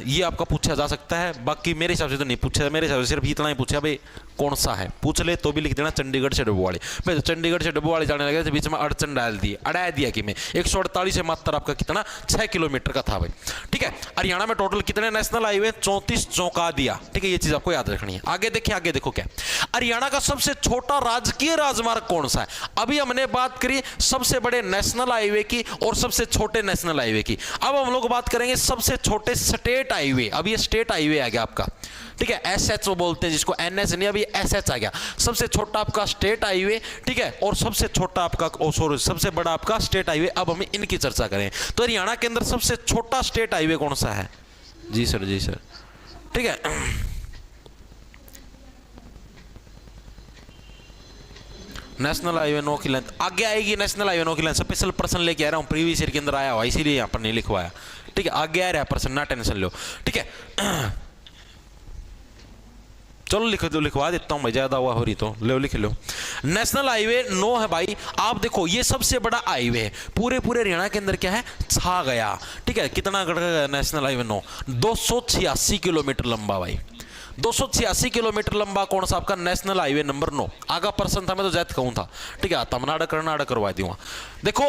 ये आपका पूछा जा सकता है, बाकी मेरे हिसाब से तो नहीं पूछा, मेरे हिसाब से सिर्फ इतना ही पूछा भाई कौन सा है, पूछ ले तो भी लिख देना चंडीगढ़ से डबोवाली भाई। तो चंडीगढ़ से डबोवाली जाने लगे तो बीच में अड़चन डाल दी, अड़ा दिया कि मैं 148 है मात्र आपका कितना 6 किलोमीटर का था भाई, ठीक है। हरियाणा में टोटल कितने नेशनल हाईवे? 34 चौंका दिया, ठीक है, ये चीज आपको याद रखनी है। आगे देखिए, आगे देखो क्या, हरियाणा का सबसे छोटा राजकीय राजमार्ग कौन सा है? अभी हमने बात करी सबसे बड़े नेशनल हाईवे की और सबसे छोटे नेशनल हाईवे की, अब हम लोग बात करेंगे सबसे छोटे स्टेट हाईवे। अब ये स्टेट हाईवे आ गया आपका, ठीक है, एसएच वो बोलते हैं जिसको, एनएच नहीं, अभी एसएच आ गया। सबसे छोटा आपका स्टेट हाईवे, ठीक है, और सबसे छोटा आपका सॉरी सबसे बड़ा आपका स्टेट हाईवे। अब हम इनकी चर्चा करें तो हरियाणा के अंदर सबसे छोटा स्टेट हाईवे कौन सा है? जी सर, जी सर, ठीक है, नेशनल हाईवे 9 की लेंथ आगे आएगी, नेशनल हाईवे 9 की लेंथ स्पेशल पर्सन लेके आ रहा हूं, प्रीवियस ईयर के अंदर आया हुआ, इसीलिए यहां पर नहीं लिखवाया, ठीक है, आगे आ रहा है पर्सन, ना टेंशन लो, ठीक है। चलो लिखवा देता हूं मैं, ज्यादा हुआ हो रही तो लो, लिख लो। नेशनल हाईवे 9 है भाई, आप देखो ये सबसे बड़ा हाईवे है पूरे हरियाणा के अंदर, क्या है? छा गया, ठीक है। कितना नेशनल हाईवे 9? 286 किलोमीटर लंबा भाई, 286 किलोमीटर लंबा कौन सा आपका नेशनल हाईवे नंबर 9? आगा पर्सन था, मैं तो जैत कहूं था, ठीक है, तमिलनाडु कर्नाटक करवा दूंगा। देखो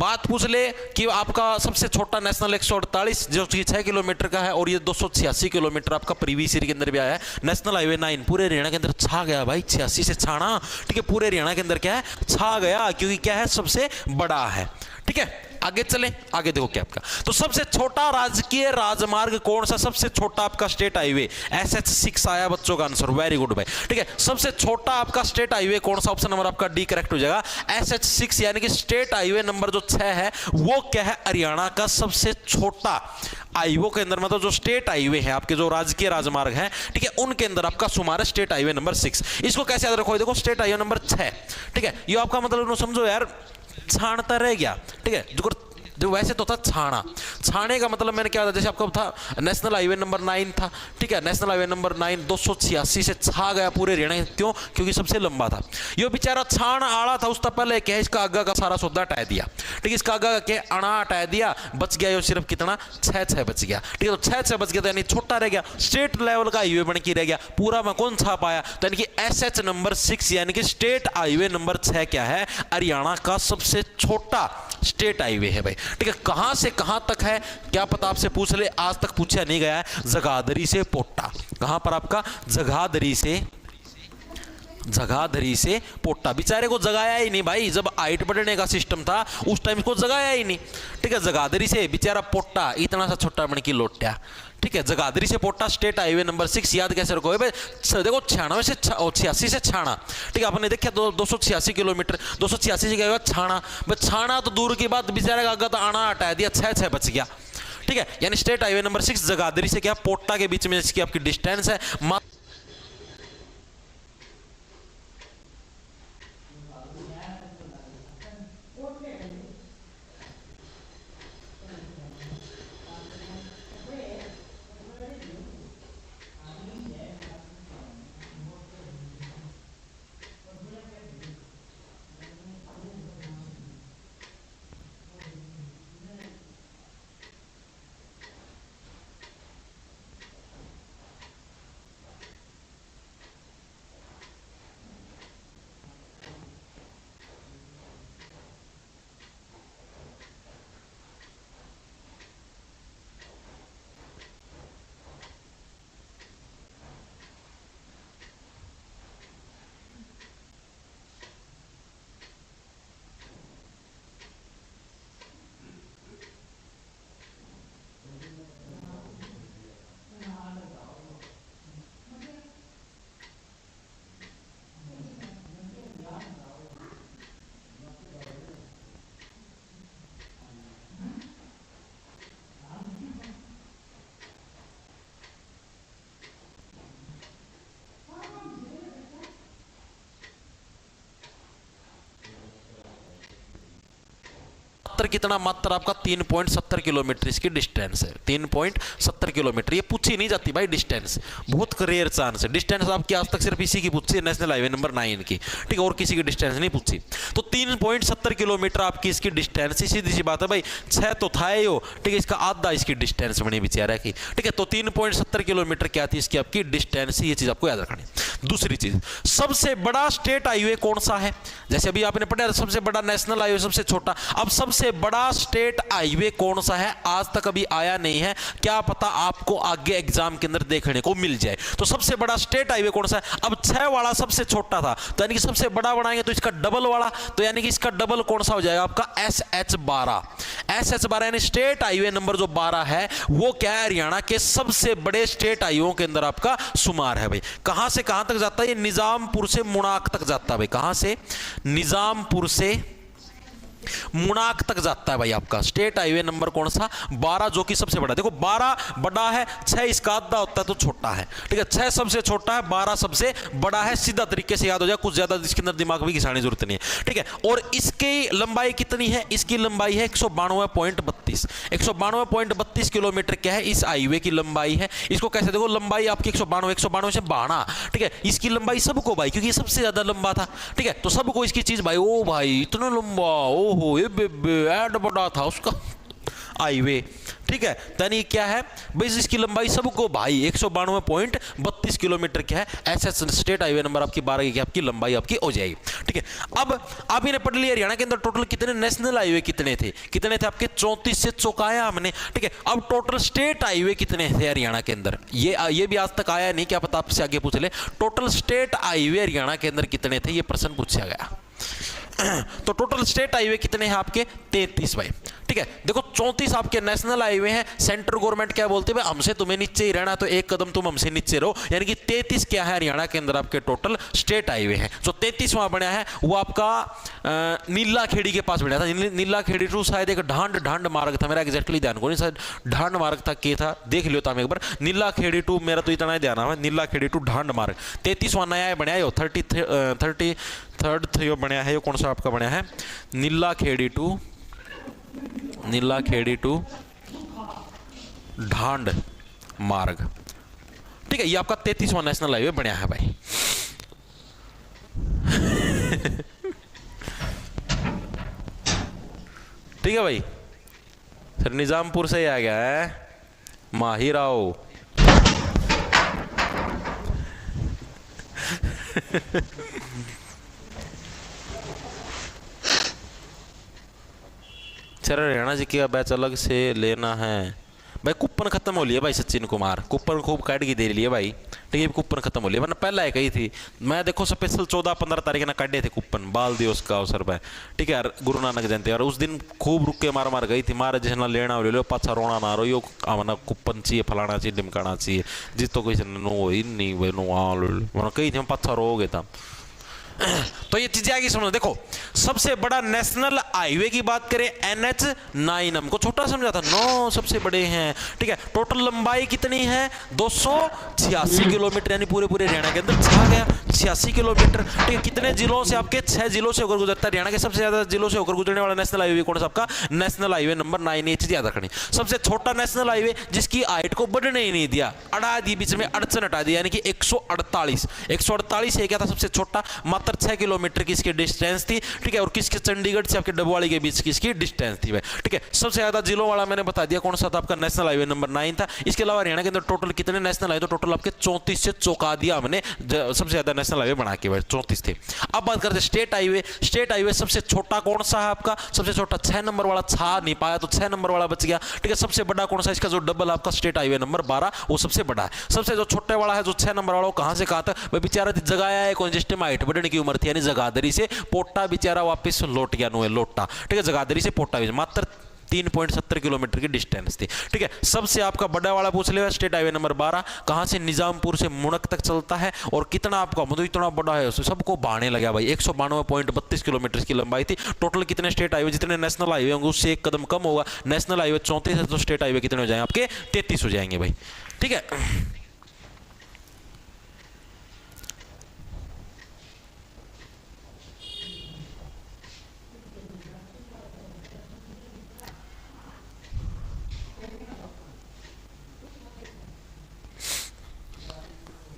बात पूछ ले कि आपका सबसे छोटा नेशनल 148 जो कि 6 किलोमीटर का है, और ये 286 किलोमीटर आपका प्रीवियस ईयर के अंदर भी आया है। नेशनल हाईवे 9 पूरे हरियाणा के अंदर छा गया भाई, 86 से छाना, ठीक है, पूरे हरियाणा के अंदर क्या है? छा गया, क्योंकि क्या है? सबसे बड़ा है, ठीक है। आगे चले, आगे देखो क्या आपका, तो सबसे छोटा राजकीय राजमार्ग कौन सा? सबसे छोटा आपका स्टेट हाईवे SH6 आया बच्चों का आंसर, वेरी गुड भाई, ठीक है। सबसे छोटा आपका स्टेट हाईवे कौन सा? ऑप्शन नंबर आपका डी करेक्ट हो जाएगा, SH6, यानी कि स्टेट हाईवे नंबर जो 6 है वो क्या है? हरियाणा का सबसे छोटा हाईवे के अंदर, मतलब जो स्टेट हाईवे है आपके, जो राजकीय राजमार्ग है, ठीक है, उनके अंदर आपका शुमार है स्टेट हाईवे नंबर 6। इसको कैसे याद रखो? देखो स्टेट हाईवे नंबर 6, ठीक है, ये आपका मतलब समझो यार, छानता रह गया, ठीक है, जो वैसे तो था छाना, छाने का मतलब मैंने क्या था, जैसे आपका था नेशनल हाईवे नंबर 9 था, ठीक है, नेशनल हाईवे नंबर 9 286 से छा गया पूरे हरियाणा, क्यों? क्योंकि सबसे लंबा था। ये बेचारा छान आड़ा था, उसका पहले क्या है, इसका आगा का सारा सौदा हटा दिया, ठीक है, इसका आगा का क्या अणा हटा दिया, बच गया ये सिर्फ कितना? 6 बच गया, ठीक है, तो 6 बच गया, तो यानी छोटा रह गया, स्टेट लेवल का हाईवे बन के रह गया, पूरा में कौन छा पाया? तो यानी कि SH नंबर 6 यानी कि स्टेट हाईवे नंबर 6 क्या है? हरियाणा का सबसे छोटा स्टेट हाईवे है भाई, ठीक है। कहां से कहां तक है क्या पता, आपसे पूछ ले, आज तक पूछा नहीं गया है। जगाधरी से पोट्टा, कहां पर आपका? जगाधरी से पोट्टा। बेचारे को जगाया ही नहीं भाई, जब हाइट बढ़ने का सिस्टम था उस टाइम इसको जगाया ही नहीं, ठीक है। जगाधरी से बेचारा पोट्टा, इतना सा छोटा बन की लोटिया, ठीक है। जगाधरी से पोट्टा स्टेट हाईवे नंबर 6 याद कैसे रखोगे भाई? देखो 96 से 86 से छाना, ठीक है, आपने देखा 286 किलोमीटर, 286 से क्या हुआ? छाना, बस छाना तो दूर की बात, बेचारे का आगा तो आना हटा दिया, 6 बच गया, ठीक है। यानी स्टेट हाईवे नंबर 6 जगाधरी से क्या पोट्टा के बीच में इसकी आपकी डिस्टेंस है मात्र कितना, मात्र आपका 3.70 किलोमीटर इसकी डिस्टेंस है। 3.70 किलोमीटर, ये पूछी नहीं जाती भाई डिस्टेंस, बहुत रेयर चांस है। डिस्टेंस आपकी आज तक सिर्फ इसी की पूछी है, नेशनल हाईवे नंबर 9 की, ठीक है, और किसी की डिस्टेंस नहीं पूछी। तो 3.70 किलोमीटर आपकी इसकी डिस्टेंस, सीधी सी बात है भाई, 6 तो था ही हो, ठीक है, इसका आधा इसकी डिस्टेंस बनी बेचारा की, ठीक है। तो 3.70 किलोमीटर क्या थी इसकी आपकी डिस्टेंस, ये चीज आपको याद रखनी। दूसरी चीज, सबसे बड़ा स्टेट हाईवे कौन सा है, जैसे अभी आपने पढ़ा सबसे बड़ा नेशनल हाईवे, सबसे छोटा, अब सबसे बड़ा स्टेट हाईवे कौन सा है, आज तक अभी आया नहीं है, क्या पता आपको आगे एग्जाम के अंदर देखने को मिल जाए। तो सबसे बड़ा स्टेट हाईवे कौन सा है, अब 6 वाला सबसे छोटा था, तो यानी कि सबसे बड़ा बनाएंगे तो इसका डबल वाला, तो यानी कि इसका डबल कौन सा हो जाएगा आपका SH12। SH12 यानी स्टेट हाईवे नंबर जो 12 है वो क्या है, हरियाणा के सबसे बड़े स्टेट हाईवे के अंदर आपका शुमार है भाई। कहां से कहां तक जाता है, ये निजामपुर से मुनाक तक जाता है भाई, कहां से, निजामपुर से मुनाक तक जाता है भाई आपका स्टेट हाईवे नंबर कौन सा, 12, जो कि सबसे बड़ा। देखो 12 बड़ा है, 6 इसका आधा होता है तो छोटा है, ठीक है, 6 सबसे छोटा है, 12 सबसे बड़ा है, सीधा तरीके से याद हो जाए, कुछ ज्यादा इसके अंदर दिमाग भी घिसाने की जरूरत नहीं है, ठीक है। और इसकी लंबाई कितनी है, इसकी लंबाई है 192.32, 192.32 किलोमीटर क्या है इस हाईवे की लंबाई है। इसको कैसे देखो, लंबाई आपकी 192 से 12, ठीक है, इसकी लंबाई सबको भाई, क्योंकि ये सबसे ज्यादा लंबा था, ठीक है, तो सबको इसकी चीज भाई, ओ भाई इतना लंबा, ओ हो ये ऐड बड़ा था उसका हाईवे, ठीक है, यानी क्या है भाई इसकी लंबाई सबको भाई 192.32 किलोमीटर क्या है, ऐसा स्टेट हाईवे नंबर आपकी 12 की आपकी लंबाई आपकी हो जाएगी, ठीक है। अब आप इन्हें पढ़ लिया, हरियाणा के अंदर टोटल कितने नेशनल हाईवे कितने थे आपके, 34 से चौकाया हमने, ठीक है। अब टोटल स्टेट हाईवे कितने थे हरियाणा के अंदर, ये भी आज तक आया नहीं, क्या पता आपसे आगे पूछ ले, टोटल स्टेट हाईवे हरियाणा के अंदर कितने थे, ये प्रश्न पूछा गया। तो टोटल स्टेट हाईवे कितने हैं आपके, 33 भाई, ठीक है। देखो 34 आपके नेशनल हाईवे हैं, सेंट्रल गवर्नमेंट क्या बोलते हैं, हमसे तुम्हें नीचे ही रहना, तो एक कदम तुम हमसे नीचे रहो, यानी कि 33 क्या है हरियाणा के अंदर आपके टोटल स्टेट हाईवे हैं। जो 33वां बना है वो आपका नीला खेड़ी के पास बना था, नीला खेड़ी टू शायद एक ढांड मार्ग था, मेरा एग्जैक्टली ध्यान को नहीं, शायद ढांड मार्ग था, के था, देख लियो था एक बार, नीला खेड़ी टू, मेरा तो इतना ही ध्यान है, नीला खेड़ी टू ढांड मार्ग 33वां नया बनाया हो, 33rd बनया है, ये कौन सा आपका बनया है, नीला खेड़ी टू ढांड मार्ग, ठीक है, ये आपका 33वां नेशनल हाईवे बनया है भाई। ठीक है भाई, सर निजामपुर से ही आ गया है, माहिर आओ। चलो हरियाणा जी की बैच अलग से लेना है भाई, कूपन खत्म हो लिया भाई, सचिन कुमार कूपन खूब काट की दे लिया भाई, ठीक है, कूपन खत्म हो लिया, वरना पहला है कही थी मैं, देखो स्पेशल 14-15 तारीख ना काटे थे कूपन, बाल दिवस का अवसर पे, ठीक है यार, गुरु नानक जयंती, और उस दिन खूब रुक के मार गई थी, मारे जैसे ना लेना ले लो, पाछा रोना ना रो, यो आना कूपन चाहिए, फलाना चाहिए, ढिमकाना चाहिए, जिस तो कोई नो नहीं भाई नो कही थी पाछा रोगे था। तो ये चीजें आगे समझो, देखो सबसे बड़ा नेशनल हाईवे की बात करें NH9, हमको छोटा समझा था, 9 सबसे बड़े हैं, ठीक है। टोटल लंबाई कितनी है, 286 किलोमीटर, यानी पूरे हरियाणा के अंदर छा गया 86 किलोमीटर, ठीक है। कितने जिलों से, आपके 6 जिलों से होकर गुजरता है, हरियाणा के सबसे ज्यादा जिलों से होकर गुजरने वाला नेशनल हाईवे कौन सा आपका, नेशनल हाईवे नंबर 9, ये चीज याद रखनी। सबसे छोटा नेशनल हाईवे जिसकी हाइट को बढ़ने ही नहीं दिया, अड़ा दी, बीच में अड़चन हटा दी, यानी कि 148 है क्या था सबसे छोटा, मात्र 6 किलोमीटर की इसकी डिस्टेंस थी, ठीक है। और किसके, चंडीगढ़ से आपके डबवाली के बीच की इसकी डिस्टेंस थी भाई, ठीक है। सबसे ज्यादा जिलों वाला मैंने बता दिया कौन सा था आपका, नेशनल हाईवे नंबर 9 था। इसके अलावा हरियाणा के अंदर टोटल कितने नेशनल हाईवे, तो टोटल आपके 34 से चौंका दिया हमने, सबसे ज्यादा नेशनल हाईवे बना के भाई 34 थे। अब बात करते हैं स्टेट हाईवे। स्टेट हाईवे सबसे छोटा कौन सा है आपका, सबसे छोटा 6 नंबर वाला, छा नहीं पाया तो 6 नंबर वाला बच गया, ठीक है। सबसे बड़ा कौन सा, इसका जो डबल आपका स्टेट हाईवे नंबर 12, वो सबसे बड़ा है। सबसे जो छोटे वाला है जो 6 नंबर वाला, वो कहां से कहां तक भाई, बेचारा जगाया है कंजेस्टिव हाइट बढ़ने की उम्र थी, यानी जगाधरी से पोटा बेचारा वापस लौट गया, नो लोटा, ठीक है, जगाधरी से पोटा मात्र 3.70 किलोमीटर की डिस्टेंस थी, ठीक है। सबसे आपका बड़ा वाला पूछ लिया, स्टेट हाईवे नंबर 12 कहां से, निजामपुर से मुनक तक चलता है, और कितना आपका मतलब इतना बड़ा है, सबको बहाने लगा भाई, 192.32 किलोमीटर की लंबाई थी। टोटल कितने स्टेट हाईवे, जितने नेशनल हाईवे होंगे उससे एक कदम कम होगा, नेशनल हाईवे 34 है, तो स्टेट हाईवे कितने हो जाएंगे आपके, 33 हो जाएंगे भाई, ठीक है।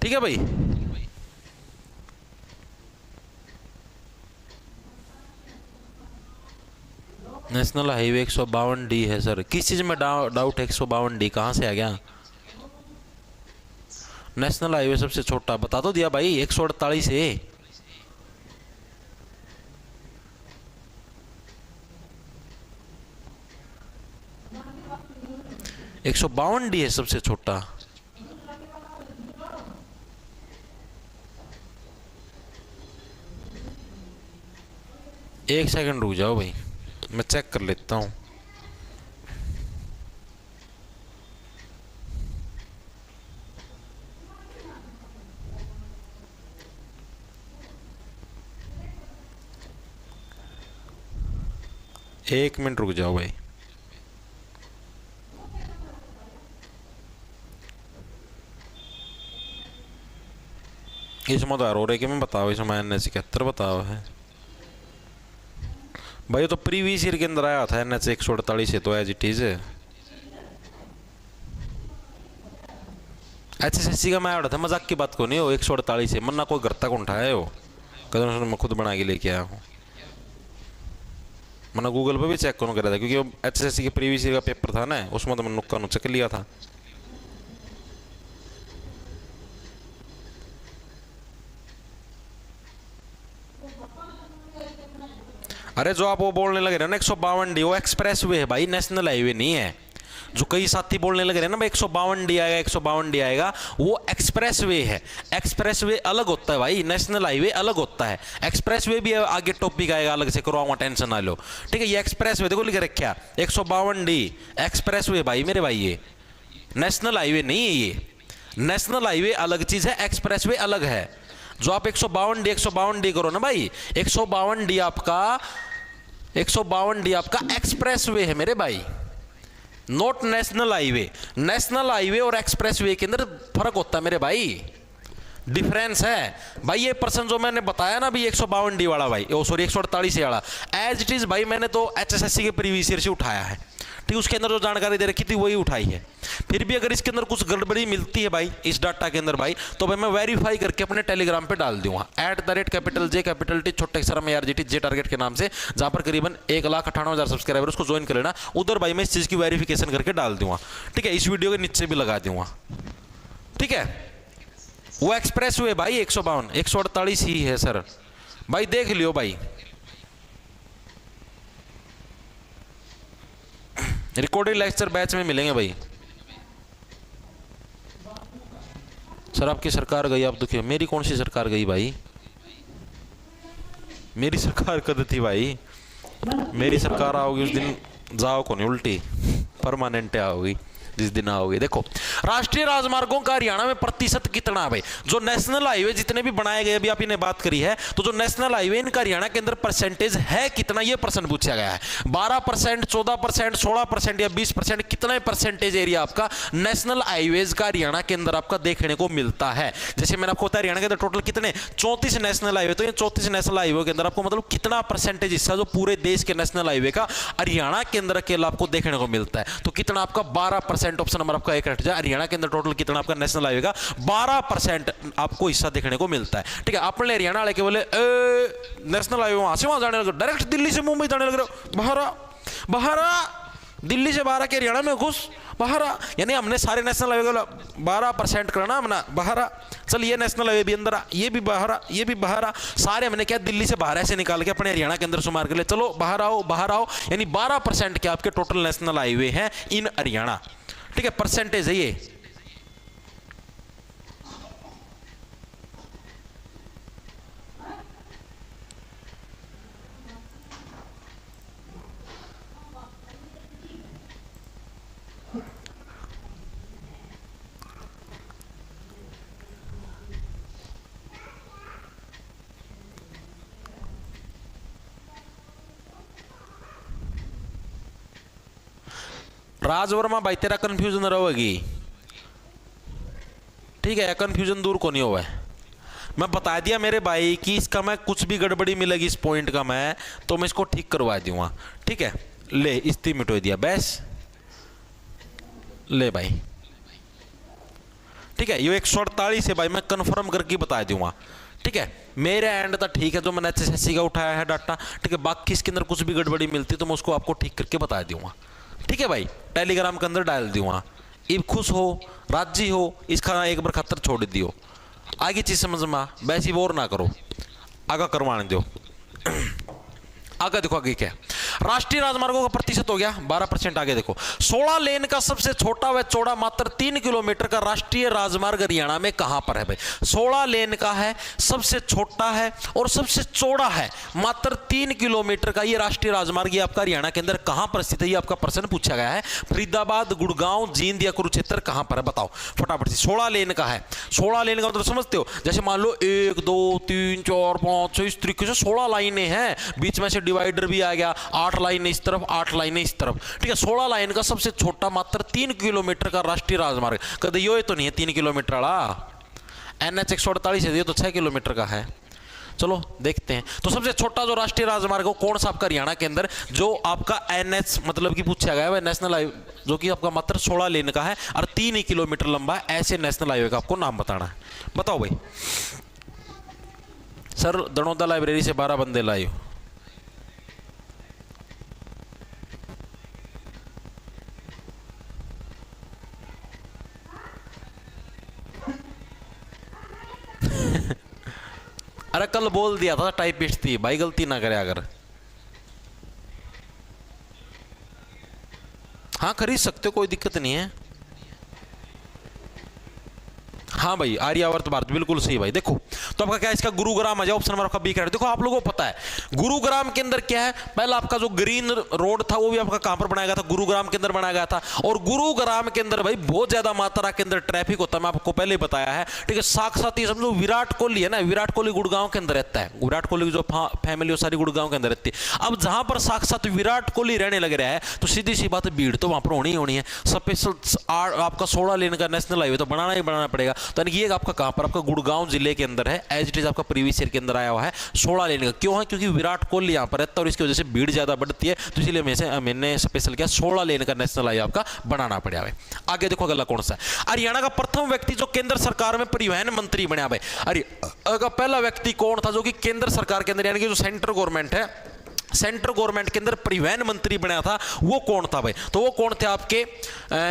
ठीक है भाई। नेशनल हाईवे 152D है सर, किस चीज में डाउट है? 152D कहाँ से आ गया? नेशनल हाईवे सबसे छोटा बता तो दिया भाई, 148 है। 152D है सबसे छोटा। एक सेकंड रुक जाओ भाई, मैं चेक कर लेता हूँ। एक मिनट रुक जाओ भाई। इसमें तो अरोरे के में बताओ, इसमें NH 71 बताओ है भाई। तो प्रीवियस ईयर के अंदर आया था NH 148 है, तो एज इट इज है। HSSC का मैं आया था, मजाक की बात को नहीं हो। 148 है, मन्ना कोई घर तक उठाया हो, कदम मैं खुद बना के लेके आया हूँ। मैंने गूगल पे भी चेक करूँ करा था, क्योंकि वो HSSC के प्रीवियस ईयर का पेपर था ना, उसमें तो मैंने नुक्का नुच्चा कर लिया था। अरे जो आप वो बोलने लगे ना 152D, वो एक्सप्रेस वे है भाई, नेशनल हाईवे नहीं है। जो कई साथी बोलने लगे ना भाई 152D आएगा, 152D आएगा, वो एक्सप्रेस वे है। एक्सप्रेस वे अलग होता है भाई, नेशनल हाईवे अलग होता है। एक्सप्रेस वे भी आगे टॉपिक आएगा अलग से, करो टेंशन ना लो, ठीक है। ये एक्सप्रेस वे देखो लिख रखा 152D एक्सप्रेस वे भाई मेरे भाई, ये नेशनल हाईवे नहीं है। ये नेशनल हाईवे अलग चीज है, एक्सप्रेस वे अलग है। जो आप 152D करो ना भाई, 152D आपका एक्सप्रेस वे है मेरे भाई, not national highway. National highway और एक्सप्रेस वे के अंदर फर्क होता है मेरे भाई, डिफरेंस है भाई। ये पर्सन जो मैंने बताया ना भाई 152D वाला भाई, ओ सॉरी 148 वाला, एज इट इज भाई मैंने तो HSSC के प्रीवियस ईयर से उठाया है, ठीक। उसके अंदर जो जानकारी दे रखी थी वही उठाई है। फिर भी अगर इसके अंदर कुछ गड़बड़ी मिलती है भाई इस डाटा के अंदर भाई, तो भाई मैं वेरीफाई करके अपने टेलीग्राम पे डाल दूंगा, @J छोटे अक्षर में RGT J टारगेट के नाम से, जहां पर करीबन 1,98,000 सब्सक्राइबर, उसको ज्वाइन कर लेना। उधर भाई मैं इस चीज की वेरिफिकेशन करके डाल दूंगा, ठीक है। इस वीडियो के नीचे भी लगा दूंगा, ठीक है। वो एक्सप्रेस वे भाई 148 ही है सर भाई, देख लियो भाई। रिकॉर्डेड लेक्चर बैच में मिलेंगे भाई। सर आपकी सरकार गई, आप दुखी हो। मेरी कौन सी सरकार गई भाई? मेरी सरकार कद थी भाई? मेरी सरकार आओगी उस दिन जाओ को नहीं, उल्टी परमानेंट आओगी जिस दिन आओगे। देखो राष्ट्रीय राजमार्गों का हरियाणा में प्रतिशत कितना है भाई? जो नेशनल हाईवे जितने भी बनाए गए, अभी आप इन्हें बात करी है, तो जो नेशनल हाईवे इनका हरियाणा के अंदर परसेंटेज है कितना, ये प्रश्न पूछा गया है। 12%, 14%, 16% या 20%, कितना परसेंटेज एरिया आपका नेशनल हाईवेज का हरियाणा के अंदर आपका देखने को मिलता है? जैसे मैंने आपको बताया हरियाणा के अंदर टोटल कितने 34 नेशनल हाईवे, तो ये 34 नेशनल हाईवे के अंदर आपको मतलब कितना परसेंटेज हिस्सा जो पूरे देश के नेशनल हाईवे का हरियाणा के अंदर अकेला आपको देखने को मिलता है? तो कितना आपका 12%। ऑप्शन नंबर आपका 1 हट जाए। हरियाणा के अंदर टोटल कितना आपका नेशनल हाईवे का 12% आपको हिस्सा देखने को मिलता है, ठीक है। अपने हरियाणा वाले के बोले नेशनल हाईवे वहां से वहां जाने लगे, डायरेक्ट दिल्ली से मुंबई जाने लग रहे, बाहर दिल्ली से बाहर के हरियाणा में घुस बाहर, यानी हमने सारे नेशनल हाईवे का 12% करना हमने बाहर। चल ये नेशनल हाईवे भी अंदर आ, ये भी बाहर आ, ये भी बाहर आ, सारे हमने क्या दिल्ली से बाहर ऐसे निकाल के अपने हरियाणा के अंदर शुमार कर ले, चलो बाहर आओ। यानी 12% के आपके टोटल नेशनल हाईवे हैं इन हरियाणा, ठीक है। परसेंटेज है ये। राजवर्मा भाई तेरा कंफ्यूजन रहेगी, ठीक है। कंफ्यूजन दूर को नहीं हुआ है, मैं बता दिया मेरे भाई कि इसका मैं कुछ भी गड़बड़ी मिलेगी इस पॉइंट का मैं, तो मैं इसको ठीक करवा दूंगा, ठीक है। ले इस्ती मिटो दिया बस, ले भाई ठीक है, ये 148 है भाई, मैं कंफर्म करके बता दूंगा। ठीक है, मेरे एंड तक ठीक है, जो मैंने HSSC का उठाया है डाटा। ठीक है, बाकी इसके अंदर कुछ भी गड़बड़ी मिलती तो मैं उसको आपको ठीक करके बता दूंगा। ठीक है भाई, टेलीग्राम के अंदर डाल दूंगा। इब खुश हो, राजी हो, इसका एक बार खतर छोड़ दियो। आगे चीज समझ में वैसी बोर ना करो, आगा करवाने दो। आगे देखो, आगे क्या राष्ट्रीय राजमार्गों का प्रतिशत हो गया 12%। आगे देखो, 16 लेन का सबसे छोटा व चौड़ा मात्र 3 किलोमीटर का राष्ट्रीय राजमार्ग हरियाणा में कहां पर है भाई? 16 लेन का है, सबसे छोटा है और सबसे चौड़ा है, मात्र 3 किलोमीटर का ये राष्ट्रीय राजमार्ग ये आपका हरियाणा के अंदर कहां पर स्थित है? ये आपका प्रश्न पूछा गया है। फरीदाबाद, गुड़गांव, जींद या कुरुक्षेत्र कहां पर है? बताओ फटाफट से। 16 लेन का है, 16 लेन का मतलब समझते हो? जैसे मान लो 1 2 3 4 5 6 इस तरीके से 16 लाइनें हैं, बीच में से डिवाइडर भी आ गया, 8 लाइनें इस तरफ, 8 लाइनें इस तरफ। ठीक है, 16 लाइन का सबसे छोटा मात्र 3 किलोमीटर का राष्ट्रीय राजमार्ग। कदे यो तो नहीं है 3 किलोमीटर वाला, NH 148 है, ये तो 6 किलोमीटर का है। चलो देखते हैं, तो सबसे छोटा जो राष्ट्रीय राजमार्ग हो कौन सा आपका हरियाणा के अंदर? जो आपका NH मतलब कि पूछा गया है नेशनल हाईवे, जो कि आपका मात्र 16 लेन का है और 3 ही किलोमीटर लंबा है, ऐसे नेशनल हाईवे का आपको नाम बताना है। बताओ भाई। सर दनोदा लाइब्रेरी से 12 बंदे लाए हो। अरे कल बोल दिया था टाइपिस्ट थी भाई, गलती ना करे अगर। हाँ खरीद सकते हो, कोई दिक्कत नहीं है। हाँ भाई, आर्यावर्त भारत, बिल्कुल सही भाई। देखो तो आपका क्या इसका गुरुग्राम आ जाए, ऑप्शन नंबर आपका बी करेक्ट। देखो आप लोगों को पता है गुरुग्राम के अंदर क्या है, पहला आपका जो ग्रीन रोड था वो भी आपका कहां पर बनाया गया था? गुरुग्राम के अंदर बनाया गया था। और गुरुग्राम के अंदर भाई बहुत ज्यादा मात्रा के अंदर ट्रैफिक होता है, मैं आपको पहले ही बताया है। ठीक है, साथ साथ ही समझो विराट कोहली है ना, विराट कोहली गुड़गांव के अंदर रहता है, विराट कोहली की जो फैमिली सारी गुड़गांव के अंदर रहती है। अब जहां पर साथ साथ विराट कोहली रहने लग रहा है तो सीधी सी बात है भीड़ तो वहां पर होनी ही होनी है। स्पेशल आपका 16 लेन का नेशनल हाईवे तो बनाना ही बनाना पड़ेगा। तो ये आपका कहां पर? आपका गुड़गांव जिले के अंदर है, एज इट इज आपका प्रीवियस ईयर के अंदर आया हुआ है 16 लेन का। क्यों है? क्योंकि विराट कोहली यहां पर रहता है और इसकी वजह से भीड़ ज्यादा बढ़ती है, तो इसलिए मैंने स्पेशल किया 16 लेन का नेशनल हाईवे आपका बनाना पड़ा है। आगे देखो अगला कौन सा है? हरियाणा का प्रथम व्यक्ति जो केंद्र सरकार में परिवहन मंत्री बना भाई। हरियाणा का पहला व्यक्ति कौन था जो कि केंद्र सरकार के अंदर यानी कि जो सेंट्रल गवर्नमेंट है, सेंट्रल गवर्नमेंट के अंदर परिवहन मंत्री बना था, वो कौन था भाई? तो वो कौन थे? आपके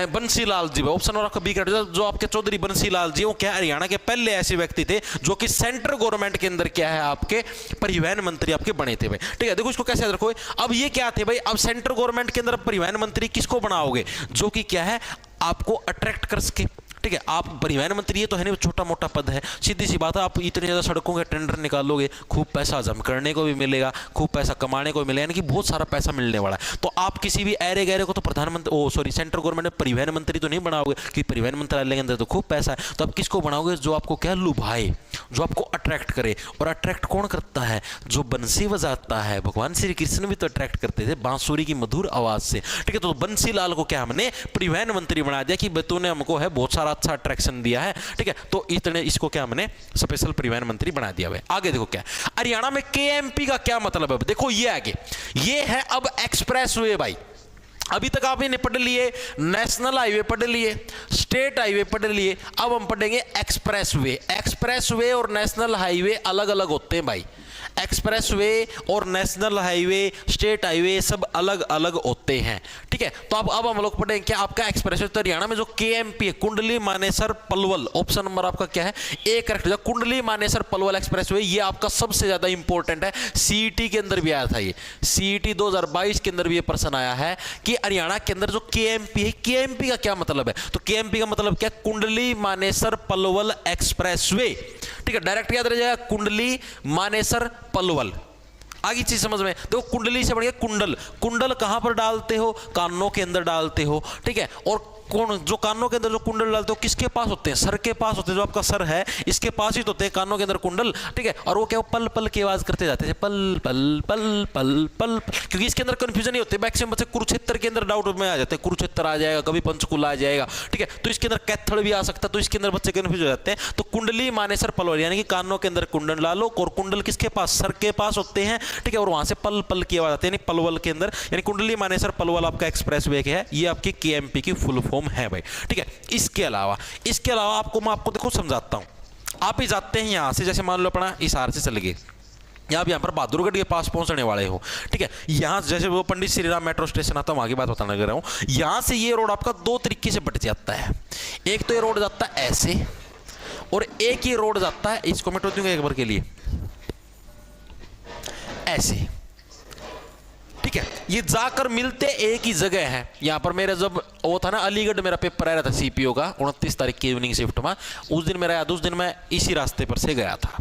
बंसीलाल जी भाई। ऑप्शन और आपका बी करेक्ट। जो आपके चौधरी बंसीलाल जी, वो क्या हरियाणा के पहले ऐसे व्यक्ति थे जो कि सेंट्रल गवर्नमेंट के अंदर क्या है आपके परिवहन मंत्री आपके बने थे भाई। ठीक है, देखो इसको कैसे याद रखो। अब ये क्या थे भाई? अब सेंट्रल गवर्नमेंट के अंदर परिवहन मंत्री किसको बनाओगे? जो कि क्या है आपको अट्रैक्ट कर सके। ठीक है, आप परिवहन मंत्री, ये तो है नहीं छोटा मोटा पद है, सीधी सी बात है। आप इतनी ज़्यादा सड़कों के टेंडर निकालोगे, खूब पैसा जम करने को भी मिलेगा, खूब पैसा कमाने को भी मिलेगा, यानी कि बहुत सारा पैसा मिलने वाला है। तो आप किसी भी ऐरे गहरे को तो प्रधानमंत्री सेंट्रल गवर्नमेंट में परिवहन मंत्री तो नहीं बनाओगे, कि परिवहन मंत्रालय के अंदर तो खूब पैसा है। तो आप किसको बनाओगे? जो आपको क्या लुभाए, जो आपको अट्रैक्ट करे। और अट्रैक्ट कौन करता है? जो बंसी बजाता है। भगवान श्री कृष्ण भी तो अट्रैक्ट करते थे बांसुरी की मधुर आवाज से। ठीक है, तो बंसीलाल को क्या हमने परिवहन मंत्री बना दिया कि तूने हमको है बहुत सारा अच्छा अट्रैक्शन दिया है। ठीक है, तो इतने इसको क्या हमने स्पेशल परिवहन मंत्री बना दिया है। आगे देखो क्या हरियाणा में KMP का क्या मतलब है? देखो ये आगे ये है अब एक्सप्रेस वे भाई। अभी तक आपने पढ़ लिए नेशनल हाईवे, पढ़ लिए स्टेट हाईवे, पढ़ लिए। अब हम पढ़ेंगे एक्सप्रेस वे। एक्सप्रेस वे और नेशनल हाईवे अलग अलग होते हैं भाई। एक्सप्रेस वे और नेशनल हाईवे, स्टेट हाईवे सब अलग अलग होते हैं। ठीक है, तो अब हम लोग पढ़ेंगे क्या आपका एक्सप्रेस वे। तो हरियाणा में जो KMP है, कुंडली मानेसर पलवल, ऑप्शन नंबर आपका क्या है? A correct. Kundli Manesar Palwal express way, ये आपका सबसे ज्यादा इंपॉर्टेंट है। CET के अंदर भी आया था ये, CET 2022 के अंदर भी ये प्रश्न आया है कि हरियाणा के अंदर जो KMP है, KMP का क्या मतलब है? तो KMP का मतलब क्या? Kundli Manesar Palwal express way. ठीक है, डायरेक्ट याद रह जाएगा कुंडली मानेसर पलवल। आगे चीज समझ में देखो, कुंडली से बढ़िया कुंडल। कुंडल कहां पर डालते हो? कानों के अंदर डालते हो। ठीक है, और कौन जो कानों के अंदर जो कुंडल डालते हो किसके पास होते हैं? सर के पास होते हैं। जो आपका सर है इसके पास ही तो होते हैं कानों के अंदर कुंडल। ठीक है, और वो क्या पल पल की आवाज करते जाते थे, पल पल पल पल पल, क्योंकि इसके अंदर कंफ्यूजन नहीं होते। मैक्सिमम बच्चे कुरुक्षेत्र के अंदर डाउट में आ जाते हैं, कुरुक्षेत्र आ जाएगा, कभी पंचकुला आ जाएगा। ठीक है, तो इसके अंदर कैथल भी आ सकता है, तो इसके अंदर बच्चे कंफ्यूज हो जाते हैं। तो कुंडली मानेसर पलवल यानी कि कानों के अंदर कुंडल डालो, और कुंडल किसके पास? सर के पास होते हैं। ठीक है, और वहां से पल पल की आवाज आती है, यानी पलवल के अंदर, यानी कुंडली मानेसर पलवल आपका एक्सप्रेस वे है। ये आपकी KMP की फुल फॉर्म प्लेटफॉर्म है भाई, ठीक है। इसके अलावा आपको देखो समझाता हूं। आप ही जाते हैं यहां से, जैसे मान लो अपना हिसार से चले गए, आप यहाँ पर बहादुरगढ़ के पास पहुंचने वाले हो, ठीक है। यहाँ जैसे वो पंडित श्री राम मेट्रो स्टेशन आता है, वहां की बात बताने लग रहा हूँ। यहाँ से ये रोड आपका दो तरीके से बट जाता है। एक तो ये रोड जाता है ऐसे, और एक ही रोड जाता है, इसको मैं दूंगा एक बार के लिए, ऐसे, ठीक है। ये जाकर मिलते एक ही जगह है। यहाँ पर मेरा जब वो था ना अलीगढ़, मेरा पेपर आया था सीपीओ का 29 तारीख की इवनिंग शिफ्ट में, उस दिन मेरा याद, उस दिन मैं इसी रास्ते पर से गया था,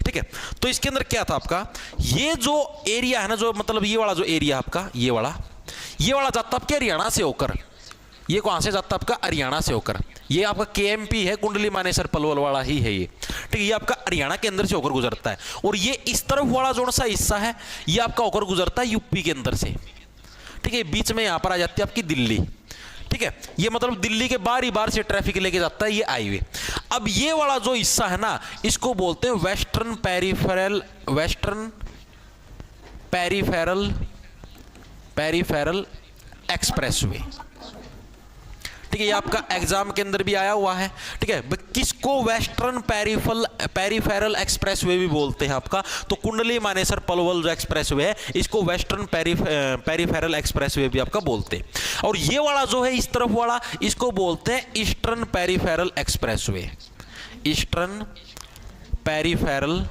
ठीक है। तो इसके अंदर क्या था आपका, ये जो एरिया है ना, जो मतलब ये वाला जो एरिया आपका, ये वाला जाता आपके हरियाणा से होकर, ये कहां से जाता आपका, हरियाणा से होकर। ये आपका केएमपी है, कुंडली मानेसर पलवल वाला ही है ये, ठीक है। ये आपका हरियाणा के अंदर से होकर गुजरता है। और ये इस तरफ वाला जो सा हिस्सा है, ये आपका होकर गुजरता है यूपी के अंदर से, ठीक है। बीच में यहां पर आ जाती है आपकी दिल्ली, ठीक है। ये मतलब दिल्ली के बार ही बार से ट्रैफिक लेके जाता है ये हाईवे। अब ये वाला जो हिस्सा है ना, इसको बोलते हैं वेस्टर्न पेरिफेरल एक्सप्रेसवे, ठीक है। ये आपका एग्जाम के अंदर भी आया हुआ है, ठीक है। किसको वेस्टर्न पेरिफेरल एक्सप्रेसवे भी बोलते हैं आपका, तो कुंडली मानेसर पलवल जो एक्सप्रेसवे है, इसको वेस्टर्न पेरिफेरल एक्सप्रेसवे भी आपका बोलते हैं। और ये वाला जो है इस तरफ वाला, इसको बोलते हैं eastern peripheral expressway, eastern peripheral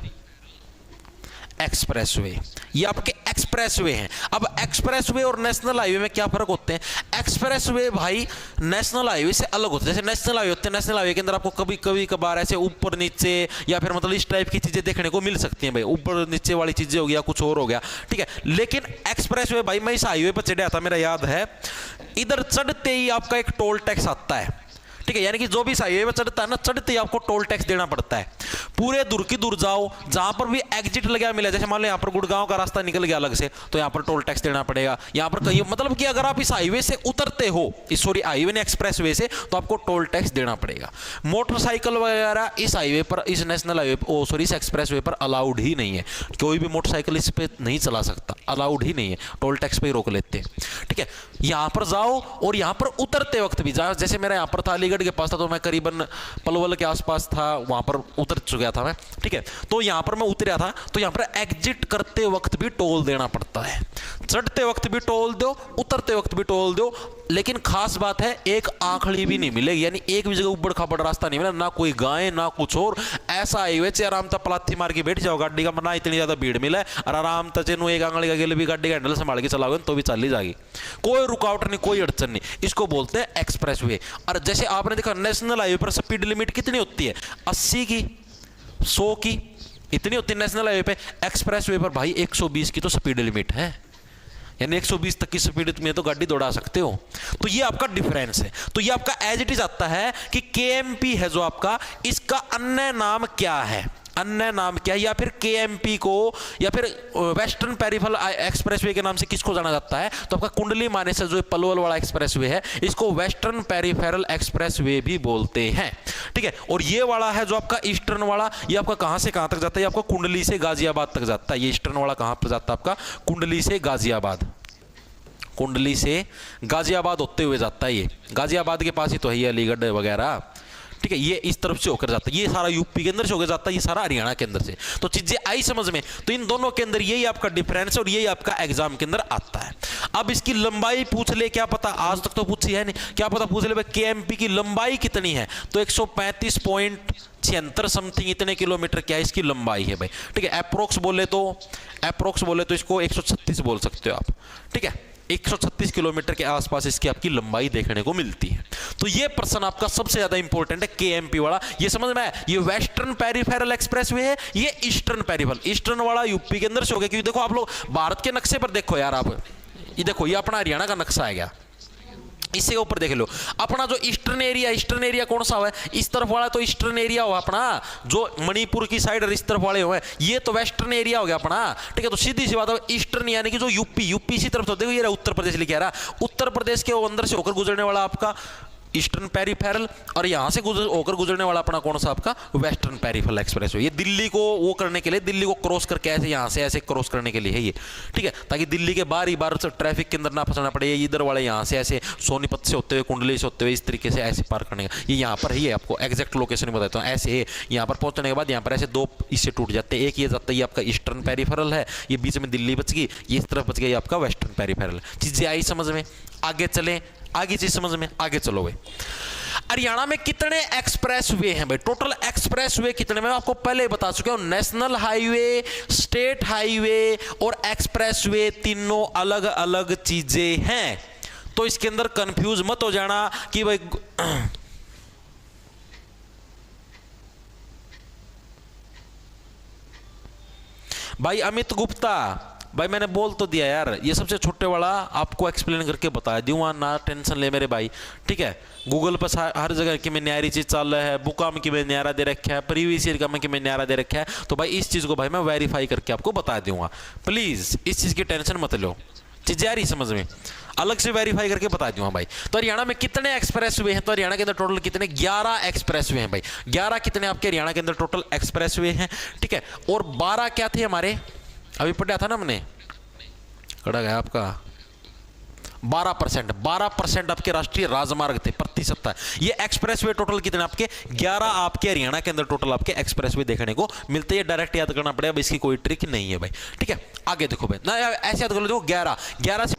expressway. ये आपके एक्सप्रेसवे हैं। अब एक्सप्रेसवे और नेशनल हाईवे में क्या फर्क होते हैं, एक्सप्रेसवे भाई नेशनल हाईवे से अलग होते हैं। जैसे नेशनल हाईवे होते हैं, नेशनल हाईवे के अंदर आपको कभी कभार ऐसे ऊपर नीचे या फिर मतलब इस टाइप की चीजें देखने को मिल सकती हैं भाई, ऊपर नीचे वाली चीजें हो गया, कुछ और हो गया, ठीक है। लेकिन एक्सप्रेसवे भाई, मैं इस हाईवे पर चढ़ा था, मेरा याद है, इधर चढ़ते ही आपका एक टोल टैक्स आता है, ठीक है। यानी कि जो भी हाईवे पर चढ़ता है ना, चढ़ते ही आपको टोल टैक्स देना पड़ता है। पूरे दूर की दूर जाओ, जहां पर भी एग्जिट लगा मिला, जैसे मान लो यहाँ पर गुड़गांव का रास्ता निकल गया अलग से, तो यहाँ पर टोल टैक्स देना पड़ेगा। यहाँ पर कहीं मतलब कि अगर आप इस हाईवे से उतरते हो, इस सॉरी हाईवे ने एक्सप्रेस वे से, तो आपको टोल टैक्स देना पड़ेगा। मोटरसाइकिल वगैरह इस हाईवे पर, इस नेशनल हाईवे सॉरी इस एक्सप्रेस वे पर अलाउड ही नहीं है। कोई भी मोटरसाइकिल इस पर नहीं चला सकता, अलाउड ही नहीं है, टोल टैक्स पे ही रोक लेते हैं, ठीक है। यहाँ पर जाओ और यहाँ पर उतरते वक्त भी, जैसे मेरा यहाँ पर था अलीगढ़ के पास था, तो मैं करीबन पलवल के आसपास था, वहां पर उतर चुका था मैं, ठीक है। तो यहां पर मैं उतरा था, तो यहां पर एग्जिट करते वक्त भी टोल देना पड़ता है, चढ़ते वक्त भी टोल दो, उतरते वक्त भी टोल दो। लेकिन खास बात है, एक आखड़ी भी नहीं मिलेगी, यानी एक भी जगह उबड़ खाबड़ रास्ता नहीं मिला, ना कोई गाय ना कुछ और। ऐसा हाईवे से आराम तक पलाथी मार के बैठ जाओ गाड़ी का, ना इतनी ज्यादा भीड़ मिला है, और आराम तक चेनो एक आंगली का गेले भी गाड़ी का हैंडल संभाल के चलाओगे तो भी चल ही जाएगी, कोई रुकावट नहीं, कोई अड़चन नहीं। इसको बोलते हैं एक्सप्रेस वे। और जैसे आपने देखा नेशनल हाईवे पर स्पीड लिमिट कितनी होती है, 80 की, 100 की, इतनी होती है नेशनल हाईवे पे। एक्सप्रेस वे पर भाई 120 की तो स्पीड लिमिट है, यानी 120 तक की स्पीड में तो गाड़ी दौड़ा सकते हो। तो ये आपका डिफरेंस है। तो ये आपका एज इट इज आता है कि केएमपी है जो आपका, इसका अन्य नाम क्या है, अन्य नाम क्या है, या फिर केएमपी को या फिर वेस्टर्न पेरिफेरल एक्सप्रेसवे के नाम से किसको जाना जाता है, तो आपका कुंडली मानेसर जो पलवल वाला एक्सप्रेसवे है, इसको वेस्टर्न पेरिफेरल एक्सप्रेसवे भी बोलते हैं, ठीक है। और ये वाला है जो आपका ईस्टर्न वाला, ये आपका कहां से कहां तक जाता है, ये आपका कुंडली से गाजियाबाद तक जाता है। ये ईस्टर्न वाला कहां पर जाता है आपका, कुंडली से गाजियाबाद, कुंडली से गाजियाबाद होते हुए जाता है। ये गाजियाबाद के पास ही तो है ये अलीगढ़ वगैरह, ठीक है। ये इस तरफ से होकर जाता है, ये सारा यूपी के अंदर से होकर जाता है, ये सारा हरियाणा के अंदर से। तो चीजें आई समझ में। तो इन दोनों के अंदर यही आपका डिफरेंस है और यही आपका एग्जाम के अंदर आता है। अब इसकी लंबाई पूछ ले, क्या पता, आज तक तो पूछी है नहीं, क्या पता पूछ ले भाई केएमपी की लंबाई कितनी है, तो 135.76 समथिंग इतने किलोमीटर क्या इसकी लंबाई है भाई, ठीक है। अप्रोक्स बोले तो इसको 136 बोल सकते हो आप, ठीक है। 136 किलोमीटर के आसपास इसकी आपकी लंबाई देखने को मिलती है। तो ये प्रश्न आपका सबसे ज्यादा इंपॉर्टेंट है, केएमपी वाला। ये समझ में आया, ये वेस्टर्न पेरिफेरल एक्सप्रेसवे है, ये ईस्टर्न पेरिफेरल, ईस्टर्न वाला यूपी के अंदर से हो गया। क्योंकि देखो आप लोग भारत के नक्शे पर देखो यार, आप ये देखो, ये अपना हरियाणा का नक्शा आ गया, इससे ऊपर देख लो अपना जो ईस्टर्न एरिया कौन सा हुआ है, इस तरफ वाला तो ईस्टर्न एरिया हुआ अपना, जो मणिपुर की साइड और इस तरफ वाले हुए ये तो वेस्टर्न एरिया हो गया अपना, ठीक है। तो सीधी सी बात है, ईस्टर्न यानी कि जो यूपी इसी तरफ, तो देखो ये उत्तर प्रदेश लिखा रहा, उत्तर प्रदेश के अंदर से होकर गुजरने वाला आपका ईस्टर्न पेरिफेरल, और यहाँ से होकर गुजरने वाला अपना कौन सा आपका वेस्टर्न पेरिफेरल एक्सप्रेसवे। ये दिल्ली को वो करने के लिए, दिल्ली को क्रॉस करके ऐसे यहाँ से ऐसे क्रॉस करने के लिए है ये, ठीक है, ताकि दिल्ली के बार ही बार ट्रैफिक के अंदर ना फंसना पड़े। ये इधर वाले यहाँ से ऐसे सोनीपत से होते हुए, कुंडली से होते हुए, इस तरीके से ऐसे पार करने का, ये यहाँ पर ही है। आपको एग्जैक्ट लोकेशन बताता हूँ, ऐसे है। यहाँ पर पहुंचने के बाद यहाँ पर ऐसे दो इससे टूट जाते हैं, एक ये जाता है, ये आपका ईस्टर्न पेरिफेरल है, ये बीच में दिल्ली बच गई, ये इस तरफ बच गया, ये आपका वेस्टर्न पेरिफेरल। चीजें आई समझ में? आगे चलें, आगे चीज समझ में, आगे चलो भाई। हरियाणा में कितने एक्सप्रेस वे हैं भाई? टोटल एक्सप्रेस वे कितने? मैं आपको पहले ही बता चुका हूं, नेशनल हाईवे, स्टेट हाईवे और एक्सप्रेस वे तीनों अलग अलग चीजें हैं। तो इसके अंदर कंफ्यूज मत हो जाना कि भाई भाई अमित गुप्ता, भाई मैंने बोल तो दिया यार, ये सबसे छोटे वाला आपको एक्सप्लेन करके बता दूंगा, ना टेंशन ले मेरे भाई, ठीक है। गूगल पर हर जगह की में न्यारी चीज चल रहा है, बुका में कि मैं न्यारा दे रखा है, प्रीवियस ईयर का में कि मैं न्यारा दे रखा है, तो भाई इस चीज को भाई मैं वेरीफाई करके आपको बता दूंगा। प्लीज इस चीज की टेंशन मत लो, चीजें आ रही समझ में, अलग से वेरीफाई करके बता दूंगा भाई। तो हरियाणा में कितने एक्सप्रेस वे हैं? तो हरियाणा के अंदर टोटल कितने? 11 एक्सप्रेस वे हैं भाई। 11 कितने आपके हरियाणा के अंदर टोटल एक्सप्रेस वे हैं, ठीक है। और 12 क्या थे हमारे, अभी पढ़ा था ना हमने, कड़ा गया आपका 12% आपके राष्ट्रीय राजमार्ग थे, प्रतिशत था। ये एक्सप्रेस वे टोटल कितने आपके? 11 आपके हरियाणा के अंदर टोटल आपके एक्सप्रेस वे देखने को मिलते हैं। डायरेक्ट याद करना पड़ेगा, इसकी कोई ट्रिक नहीं है भाई, ठीक है। आगे देखो भाई ना, ऐसे याद कर लो, 11 से